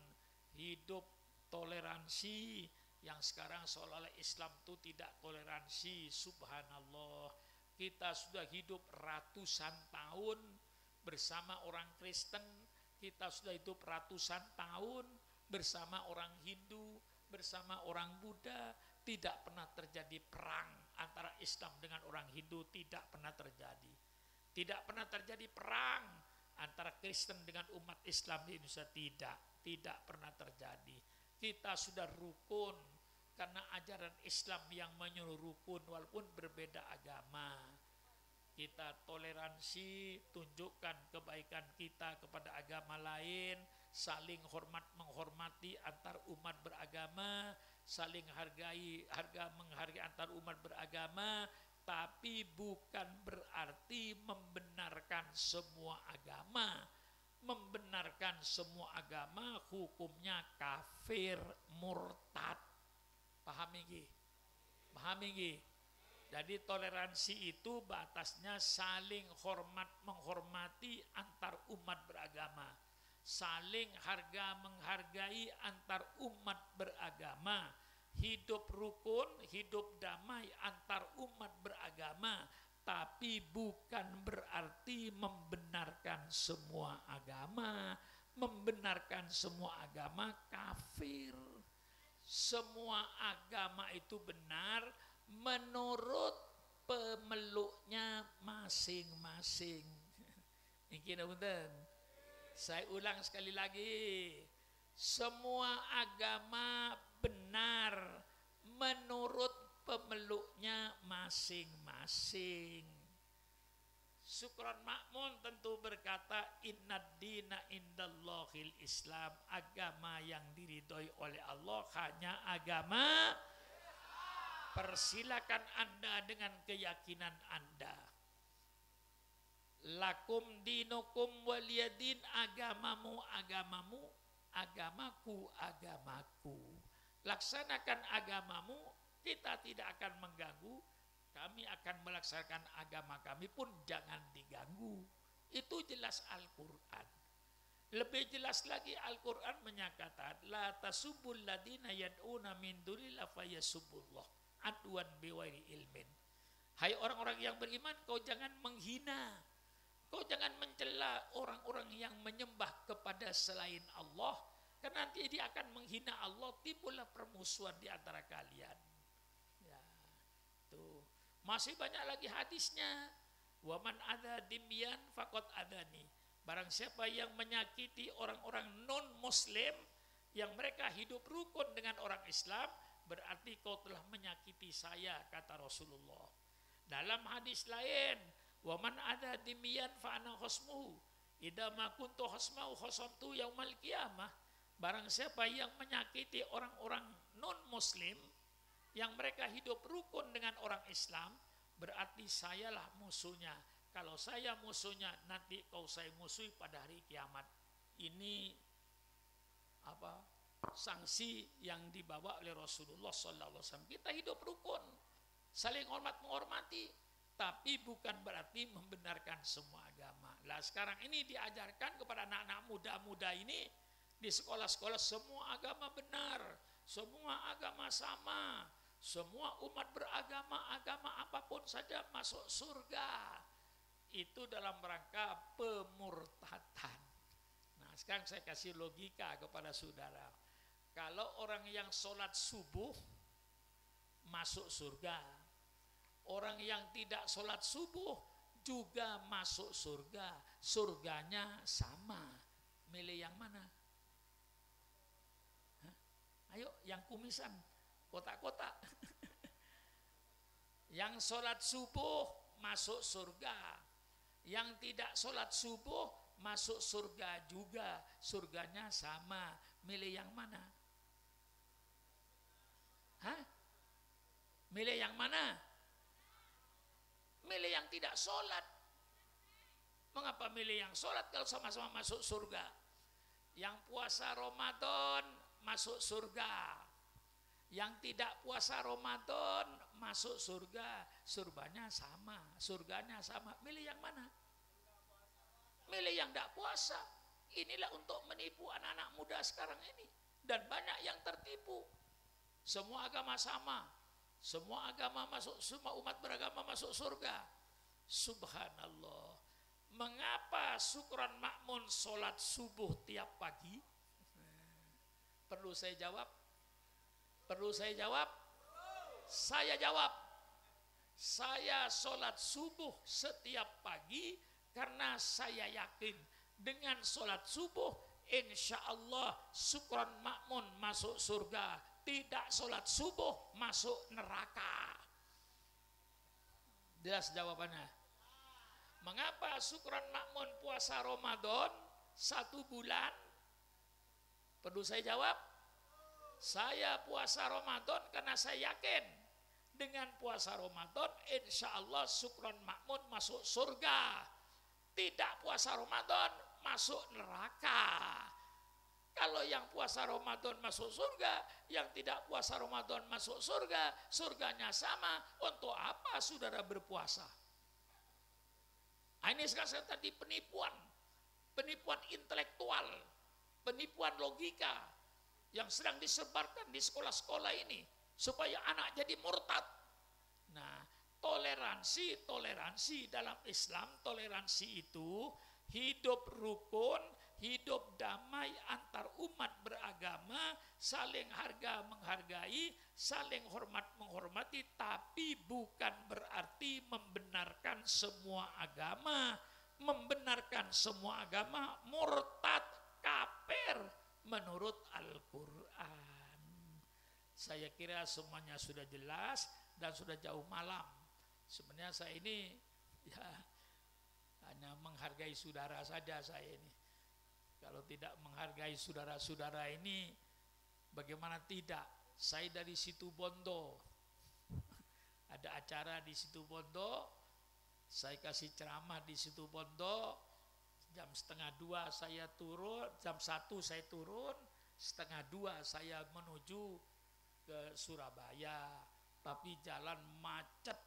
hidup toleransi. Yang sekarang seolah-olah Islam itu tidak toleransi. Subhanallah. Kita sudah hidup ratusan tahun bersama orang Kristen. Kita sudah hidup ratusan tahun bersama orang Hindu, bersama orang Buddha. Tidak pernah terjadi perang antara Islam dengan orang Hindu. Tidak pernah terjadi. Tidak pernah terjadi perang antara Kristen dengan umat Islam di Indonesia. Tidak pernah terjadi. Kita sudah rukun karena ajaran Islam yang menyuruh rukun walaupun berbeda agama. Kita toleransi, tunjukkan kebaikan kita kepada agama lain, saling hormat menghormati antar umat beragama, saling menghargai antar umat beragama, tapi bukan berarti membenarkan semua agama. Membenarkan semua agama hukumnya kafir, murtad. Pahami nggih? Jadi toleransi itu batasnya saling hormat menghormati antar umat beragama. Saling menghargai antar umat beragama. Hidup rukun, hidup damai antar umat beragama. Tapi bukan berarti membenarkan semua agama. Membenarkan semua agama kafir. Semua agama itu benar menurut pemeluknya masing-masing. Ini punten. Saya ulang sekali lagi. Semua agama benar menurut pemeluknya masing-masing. Sukron Makmun tentu berkata innad dina indallahil Islam. Agama yang diridhoi oleh Allah hanya agama. Persilakan Anda dengan keyakinan Anda. Lakum dinukum waliyadin, agamamu agamamu, agamaku agamaku. Laksanakan agamamu, kita tidak akan mengganggu. Kami akan melaksanakan agama kami pun jangan diganggu. Itu jelas Al-Quran. Lebih jelas lagi Al-Quran menyatakan la tasubul ladina yad'una min dunillah fayasubullah adwan biwairi ilmin. Hai orang-orang yang beriman, kau jangan menghina, kau jangan mencela orang-orang yang menyembah kepada selain Allah, karena nanti dia akan menghina Allah, timbullah permusuhan di antara kalian. Ya, tuh. Masih banyak lagi hadisnya. Waman ada dimyan fakot adani. Barang siapa yang menyakiti orang-orang non muslim yang mereka hidup rukun dengan orang Islam, berarti kau telah menyakiti saya, kata Rasulullah. Dalam hadis lain, waman ada dimyan fa ana khosmuhu idza ma kuntu khosmahu khosamtu yaumal qiyamah. Barang siapa yang menyakiti orang-orang non muslim yang mereka hidup rukun dengan orang Islam, berarti sayalah musuhnya. Kalau saya musuhnya, nanti kau saya musuhi pada hari kiamat. Ini apa? Sanksi yang dibawa oleh Rasulullah SAW. Kita hidup rukun, saling hormat menghormati, tapi bukan berarti membenarkan semua agama. Lah sekarang ini diajarkan kepada anak-anak muda-muda ini di sekolah-sekolah, semua agama benar, semua agama sama. Semua umat beragama, agama apapun saja masuk surga. Itu dalam rangka pemurtadan. Nah sekarang saya kasih logika kepada saudara. Kalau orang yang sholat subuh masuk surga, orang yang tidak sholat subuh juga masuk surga. Surganya sama. Milih yang mana? Hah? Ayo yang kumisan, kotak-kotak. Yang sholat subuh masuk surga, yang tidak sholat subuh masuk surga juga, surganya sama. Milih yang mana? Hah? Milih yang mana? Milih yang tidak sholat. Mengapa milih yang sholat kalau sama-sama masuk surga? Yang puasa Ramadan masuk surga, yang tidak puasa Ramadan masuk surga, surganya sama, surganya sama. Milih yang mana? Milih yang tidak puasa. Inilah untuk menipu anak-anak muda sekarang ini, dan banyak yang tertipu. Semua agama sama, semua agama masuk, semua umat beragama masuk surga. Subhanallah. Mengapa Sukron Makmun sholat subuh tiap pagi? Perlu saya jawab? Perlu saya jawab? Saya jawab. Saya sholat subuh setiap pagi karena saya yakin dengan sholat subuh insya Allah Sukron Makmun masuk surga. Tidak sholat subuh masuk neraka. Jelas jawabannya. Mengapa Sukron Makmun puasa Ramadan 1 bulan? Perlu saya jawab? Saya puasa Ramadan karena saya yakin dengan puasa Ramadan insya Allah Sukron Makmun masuk surga. Tidak puasa Ramadan masuk neraka. Kalau yang puasa Ramadan masuk surga, yang tidak puasa Ramadan masuk surga, surganya sama. Untuk apa saudara berpuasa? Ini sekarang tadi penipuan intelektual, penipuan logika yang sedang disebarkan di sekolah-sekolah ini supaya anak jadi murtad. Nah, toleransi dalam Islam, toleransi itu hidup rukun, hidup damai antar umat beragama, saling harga menghargai, saling hormat menghormati, tapi bukan berarti membenarkan semua agama, membenarkan semua agama murtad, kafir menurut Al-Quran. Saya kira semuanya sudah jelas dan sudah jauh malam. Sebenarnya saya ini ya hanya menghargai saudara saja saya ini. Kalau tidak menghargai saudara-saudara ini, bagaimana tidak? Saya dari Situbondo, ada acara di Situbondo, saya kasih ceramah di Situbondo, jam 1:30 saya turun, jam 1 saya turun, 1:30 saya menuju ke Surabaya, tapi jalan macet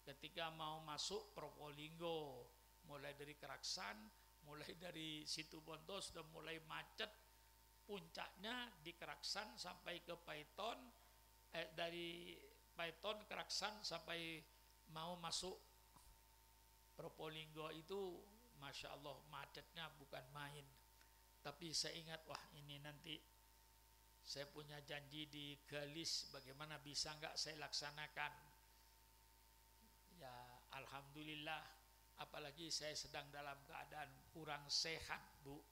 ketika mau masuk Probolinggo, mulai dari Keraksan, mulai dari Situbondo sudah mulai macet, puncaknya di Keraksan sampai ke Paiton, dari Paiton Keraksan sampai mau masuk Probolinggo itu Masya Allah macetnya bukan main. Tapi saya ingat, wah ini nanti saya punya janji di Galis, bagaimana bisa enggak saya laksanakan. Ya Alhamdulillah, apalagi saya sedang dalam keadaan kurang sehat Bu,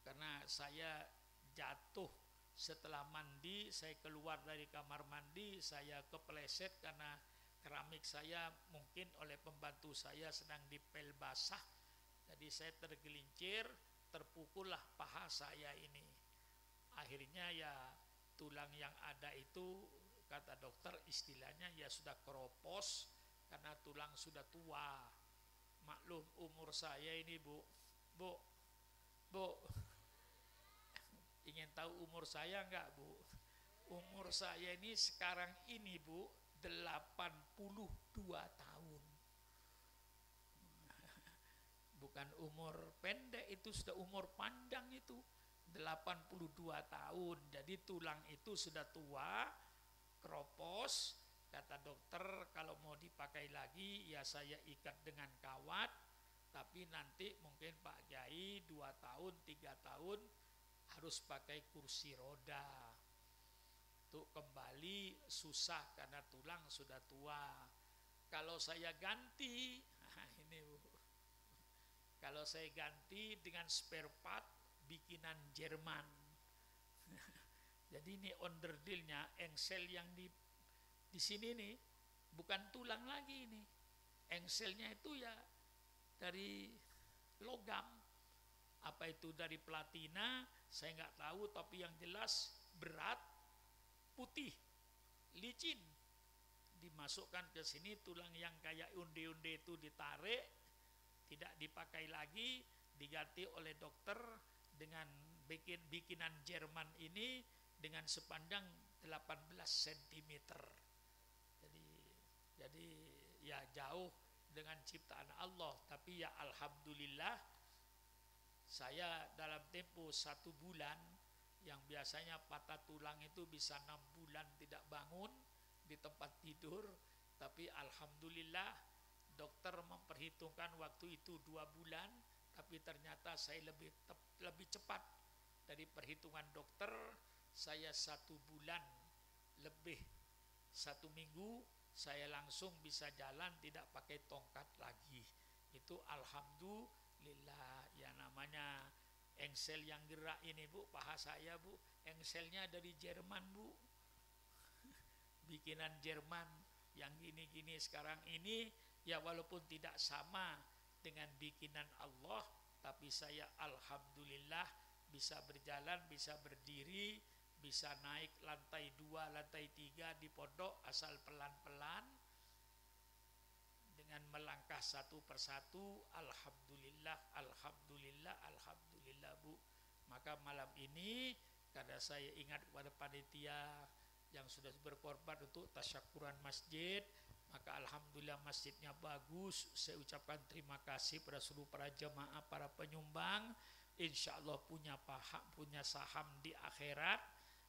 karena saya jatuh setelah mandi, saya keluar dari kamar mandi, saya kepleset karena keramik saya mungkin oleh pembantu saya sedang dipel basah, jadi saya tergelincir, terpukullah paha saya ini. Akhirnya ya tulang yang ada itu kata dokter istilahnya ya sudah keropos karena tulang sudah tua. Maklum umur saya ini Bu, ingin tahu umur saya enggak Bu? Umur saya ini sekarang ini Bu 82 tahun. Bukan umur pendek, itu sudah umur panjang itu. 82 tahun. Jadi tulang itu sudah tua, keropos. Kata dokter kalau mau dipakai lagi ya saya ikat dengan kawat. Tapi nanti mungkin Pak Kiai 2 tahun, 3 tahun harus pakai kursi roda. Untuk kembali susah karena tulang sudah tua. Kalau saya ganti, nah ini Bu, kalau saya ganti dengan spare part bikinan Jerman. Jadi ini onderdilnya, engsel yang di sini nih bukan tulang lagi ini. Engselnya itu ya dari logam. Apa itu dari platina, saya nggak tahu, tapi yang jelas berat, putih, licin, dimasukkan ke sini, tulang yang kayak unde-unde itu ditarik, tidak dipakai lagi, diganti oleh dokter dengan bikinan Jerman ini dengan sepanjang 18 cm. Jadi ya jauh dengan ciptaan Allah, tapi ya Alhamdulillah saya dalam tempo 1 bulan yang biasanya patah tulang itu bisa 6 bulan tidak bangun di tempat tidur, tapi Alhamdulillah dokter memperhitungkan waktu itu 2 bulan, tapi ternyata saya lebih cepat dari perhitungan dokter. Saya 1 bulan lebih 1 minggu saya langsung bisa jalan tidak pakai tongkat lagi. Itu Alhamdulillah. Ya namanya engsel yang gerak ini Bu, paha saya Bu, engselnya dari Jerman Bu. Bikinan Jerman yang gini-gini sekarang ini ya walaupun tidak sama dengan bikinan Allah, tapi saya Alhamdulillah bisa berjalan, bisa berdiri, bisa naik lantai 2, lantai 3 di pondok asal pelan-pelan dengan melangkah satu persatu. Alhamdulillah, Alhamdulillah, Alhamdulillah Bu. Maka malam ini karena saya ingat kepada panitia yang sudah berkorban untuk tasyakuran masjid, maka Alhamdulillah masjidnya bagus. Saya ucapkan terima kasih pada seluruh para jemaah, para penyumbang. Insya Allah punya saham di akhirat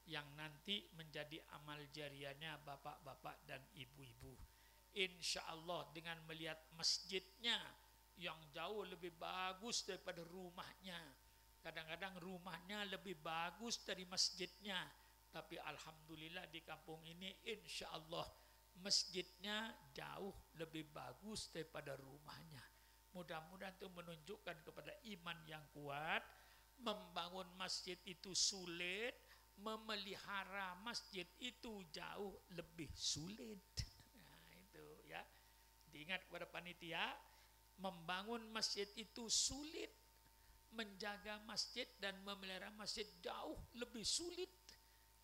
yang nanti menjadi amal jariahnya bapak-bapak dan ibu-ibu. Insya Allah dengan melihat masjidnya yang jauh lebih bagus daripada rumahnya. Kadang-kadang rumahnya lebih bagus dari masjidnya, tapi Alhamdulillah di kampung ini insya Allah masjidnya jauh lebih bagus daripada rumahnya. Mudah-mudahan itu menunjukkan kepada iman yang kuat. Membangun masjid itu sulit, memelihara masjid itu jauh lebih sulit. Nah, itu ya. Diingat kepada panitia, membangun masjid itu sulit, menjaga masjid dan memelihara masjid jauh lebih sulit.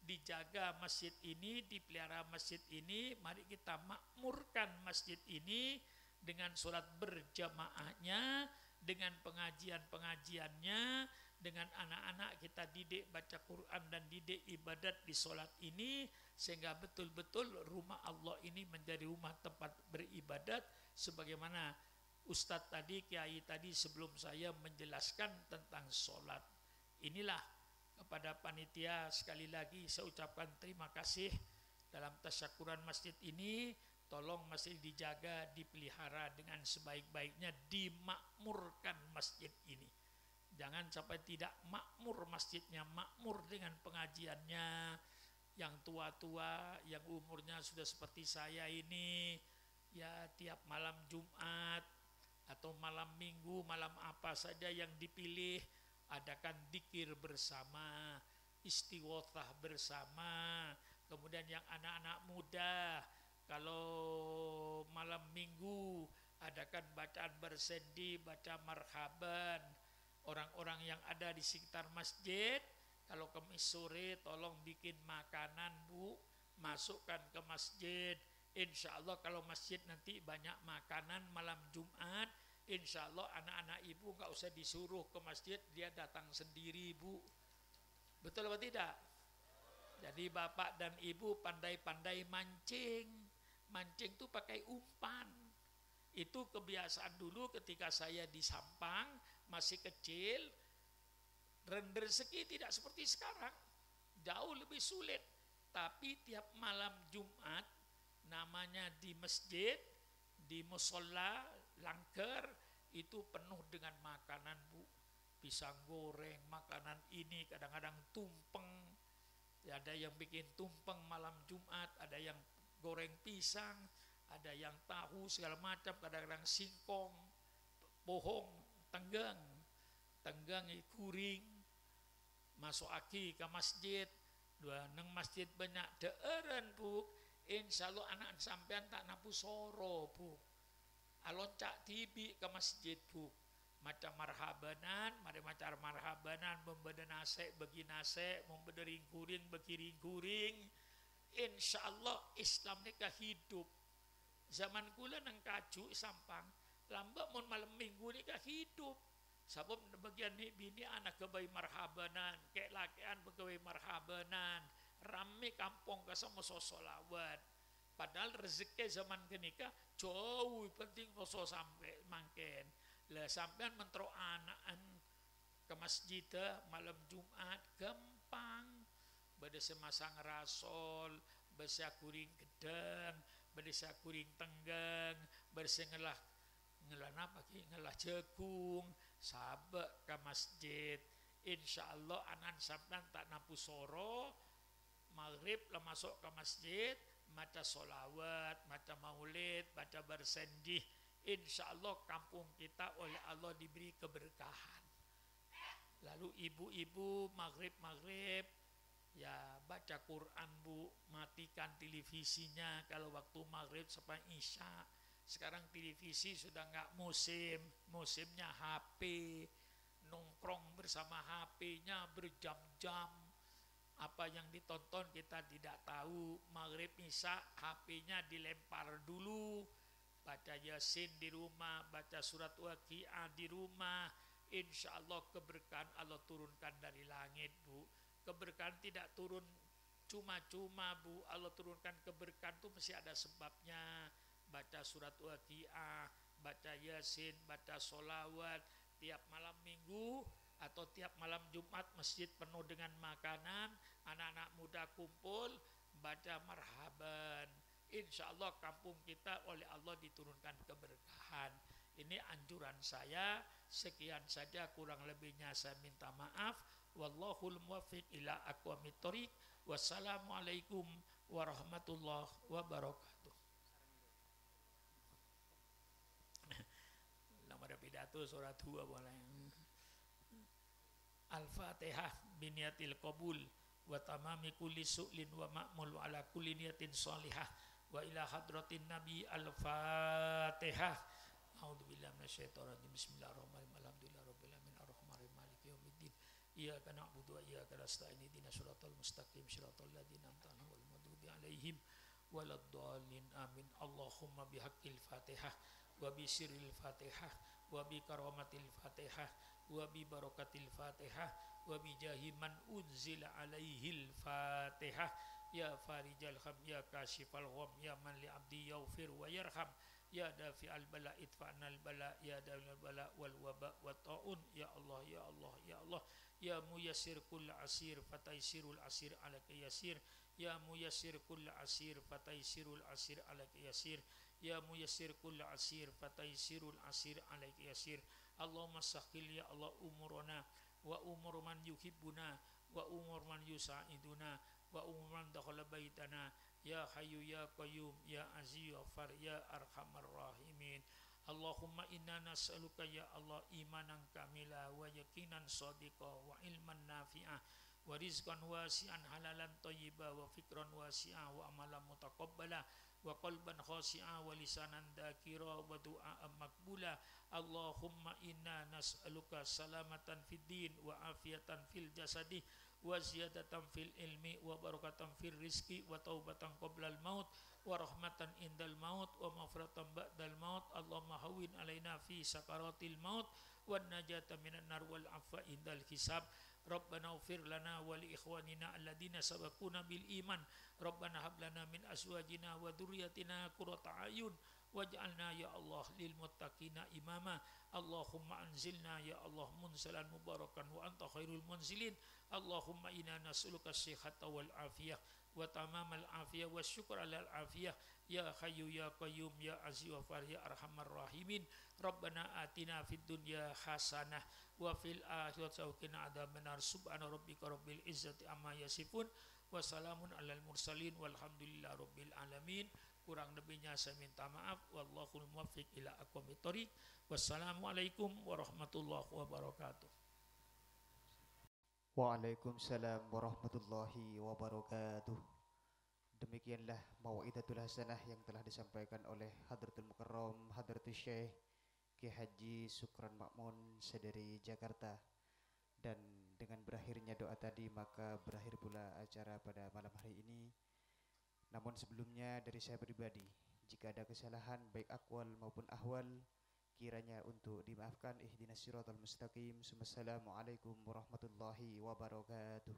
Dijaga masjid ini, dipelihara masjid ini, mari kita makmurkan masjid ini dengan sholat berjamaahnya, dengan pengajian-pengajiannya, dengan anak-anak kita didik baca Quran dan didik ibadat di sholat ini, sehingga betul-betul rumah Allah ini menjadi rumah tempat beribadat, sebagaimana Ustadz tadi, Kiai tadi sebelum saya menjelaskan tentang sholat. Inilah kepada panitia sekali lagi saya ucapkan terima kasih dalam tasyakuran masjid ini. Tolong masjid dijaga, dipelihara dengan sebaik-baiknya, dimakmurkan masjid ini. Jangan sampai tidak makmur masjidnya, makmur dengan pengajiannya. Yang tua-tua, yang umurnya sudah seperti saya ini, ya tiap malam Jumat atau malam Minggu, malam apa saja yang dipilih, adakan dzikir bersama, istighosah bersama. Kemudian yang anak-anak muda, kalau malam Minggu adakan bacaan bersendi, baca marhaban. Orang-orang yang ada di sekitar masjid, kalau Kamis sore tolong bikin makanan Bu, masukkan ke masjid. Insya Allah kalau masjid nanti banyak makanan malam Jumat, insya Allah anak-anak ibu gak usah disuruh ke masjid, dia datang sendiri Bu. Betul atau tidak? Jadi bapak dan ibu pandai-pandai mancing. Mancing itu pakai umpan. Itu kebiasaan dulu ketika saya di Sampang, masih kecil. Rezeki tidak seperti sekarang, jauh lebih sulit. Tapi tiap malam Jumat, namanya di masjid, di musola, langker, itu penuh dengan makanan Bu. Pisang goreng, makanan ini, kadang-kadang tumpeng. Ya, ada yang bikin tumpeng malam Jumat, ada yang goreng pisang, ada yang tahu segala macam, kadang-kadang singkong, pohong, tenggang kuring, masuk aki ke masjid, dua neng masjid banyak deeren Bu. Insya Allah anak sampean tak napu soro Bu. Alon cak tibi ke masjid Bu. Macam marhabanan, mari macam marhabanan, membeda nase bagi nase, membeda ring kuring bagi ring kuring. Insya Allah Islam ni hidup. Zaman kula nang kaju Sampang, lambak mon malam minggu ni hidup. Sabab bagian ni bini anak kebay marhabanan, kek lakian begawai marhabanan, rame kampung kasama sosolawat. Padahal rezeki zaman kenika jauh penting moso sampai mangken. Lah sampean mentro anaan ke masjid malam Jumat gampang. Bade semasang rasol, basa kuring gedang, bade kuring tenggang, bersengelah napa ki ngelah jagung, sabek ke masjid. Insyaallah anan sampean tak nampu soro, maghrib lah masuk ke masjid, maca solawat, maca maulid, baca bersendih. Insyaallah kampung kita oleh Allah diberi keberkahan. Lalu ibu-ibu maghrib ya baca Quran Bu, matikan televisinya kalau waktu maghrib sampai isya. Sekarang televisi sudah nggak musimnya HP, nongkrong bersama HP-nya berjam-jam. Apa yang ditonton kita tidak tahu. Maghrib isya HP-nya dilempar dulu, baca Yasin di rumah, baca surat Waqiah di rumah. Insya Allah keberkahan Allah turunkan dari langit Bu. Keberkahan tidak turun cuma-cuma Bu. Allah turunkan keberkahan itu mesti ada sebabnya. Baca surat Waqiah, baca Yasin, baca solawat. Tiap malam minggu atau tiap malam Jumat masjid penuh dengan makanan. Anak-anak muda kumpul baca marhaban. Insya Allah kampung kita oleh Allah diturunkan keberkahan. Ini anjuran saya. Sekian saja, kurang lebihnya saya minta maaf. Wallahul muwaffiq ila aqwamit thoriq. Wassalamualaikum warahmatullahi wabarakatuh. pidato surat 2 boleh. Al-Fatihah biniyatil qabul wa tamami kulli su'lin wa ma'mul wa ala kulli niyatin sholihah wa ila hadratin nabi. Al-Fatihah. A'udzubillahi minasyaitonir rajim. Bismillahirrahmanirrahim. Alhamdulillahirabbil alamin arrahmanirrahim maliki yaumiddin. Iyyaka na'budu wa iyyaka nasta'in ihdinas siratal mustaqim siratal ladzina an'amta 'alaihim ghairil maghdubi 'alaihim waladdallin amin. Allahumma bihaqqil Fatihah wa bi sirril Fatihah wa bi karamatil Fatihah wa bi barakatil Fatihah wa bi jahi man unzila alaihil Fatihah. Ya farijal ham ya kashifal gham ya man li abdi yaghfir wa yarham ya dafi'al bala idfa'nal bala ya dawil bala wal waba wa ta'un. Ya Allah ya Allah ya Allah ya muyassir kull asir fataysirul asir alaka yasir. Ya muyassir kull asir fataysirul asir alaka yasir. Ya muyassir kull asir fataysirul asir alaka yasir. Allahumma sahhil ya Allah umurana wa umur man yuhibbuna wa umur man yusa'iduna wa umur man dakhala baitana. Ya Hayyu ya Qayyum ya Aziz ya Far ya Arhamar Rahimin. Allahumma inna nas'aluka ya Allah imanan kamila wa yaqinan shadiqa wa ilman nafi'ah wa rizqan wasi'an halalan thayyiba wa fikran wasi'a wa amalan mutaqabbala wa qalban khashi'a wa lisanan dzakira wa du'aan maqbula. Allahumma inna nas'aluka salamatan fid din wa afiatan fil jasadi wa ziyadatan fil ilmi wa barakatan fil rizqi wa taubatan qoblal maut wa rahmatan indal maut wa maghfiratan ba'dal maut. Allahumma hawwin alaina fi sakaratil maut wan najata minan nar wal afwa indal hisab. Rabbana ighfir lana wa li ikhwanina alladziina sabaquna bil iman. Rabbana hab lana min azwajina wa dzurriyyatina qurrata a'yun waj'alna ya Allah lil muttaqina imama. Allahumma anzilna ya Allah munzalan mubarakan wa anta khairul munzilin. Allahumma inna nas'aluka as-sihhata wal afiyah wa tamamal afiyah wa syukra lal afiyah. Ya Hayyu ya Qayyum ya Aziz wa Far ya Arhamar Rahimin. Rabbana atina fid dunya hasanah wa fil akhirati wa qina adzabannar. Subhana rabbika rabbil izzati amma yasifun wa salamun alal mursalin walhamdulillahi rabbil alamin. Kurang lebihnya saya minta maaf. Wallahul muwaffiq ila aqwamit thoriq. Wassalamualaikum warahmatullahi wabarakatuh. Waalaikumsalam warahmatullahi wabarakatuh. Demikianlah mau'idatul hasanah yang telah disampaikan oleh Hadratul Mukarram Hadratul Syekh Ki Haji Sukran Makmun dari Jakarta. Dan dengan berakhirnya doa tadi maka berakhir pula acara pada malam hari ini. Namun sebelumnya dari saya pribadi, jika ada kesalahan baik akwal maupun ahwal, kiranya untuk dimaafkan. Ihdinas siratal mustaqim. Assalamualaikum warahmatullahi wabarakatuh.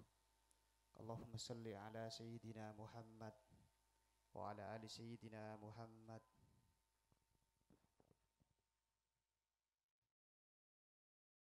Allahumma salli ala sayyidina Muhammad wa ala ali sayyidina Muhammad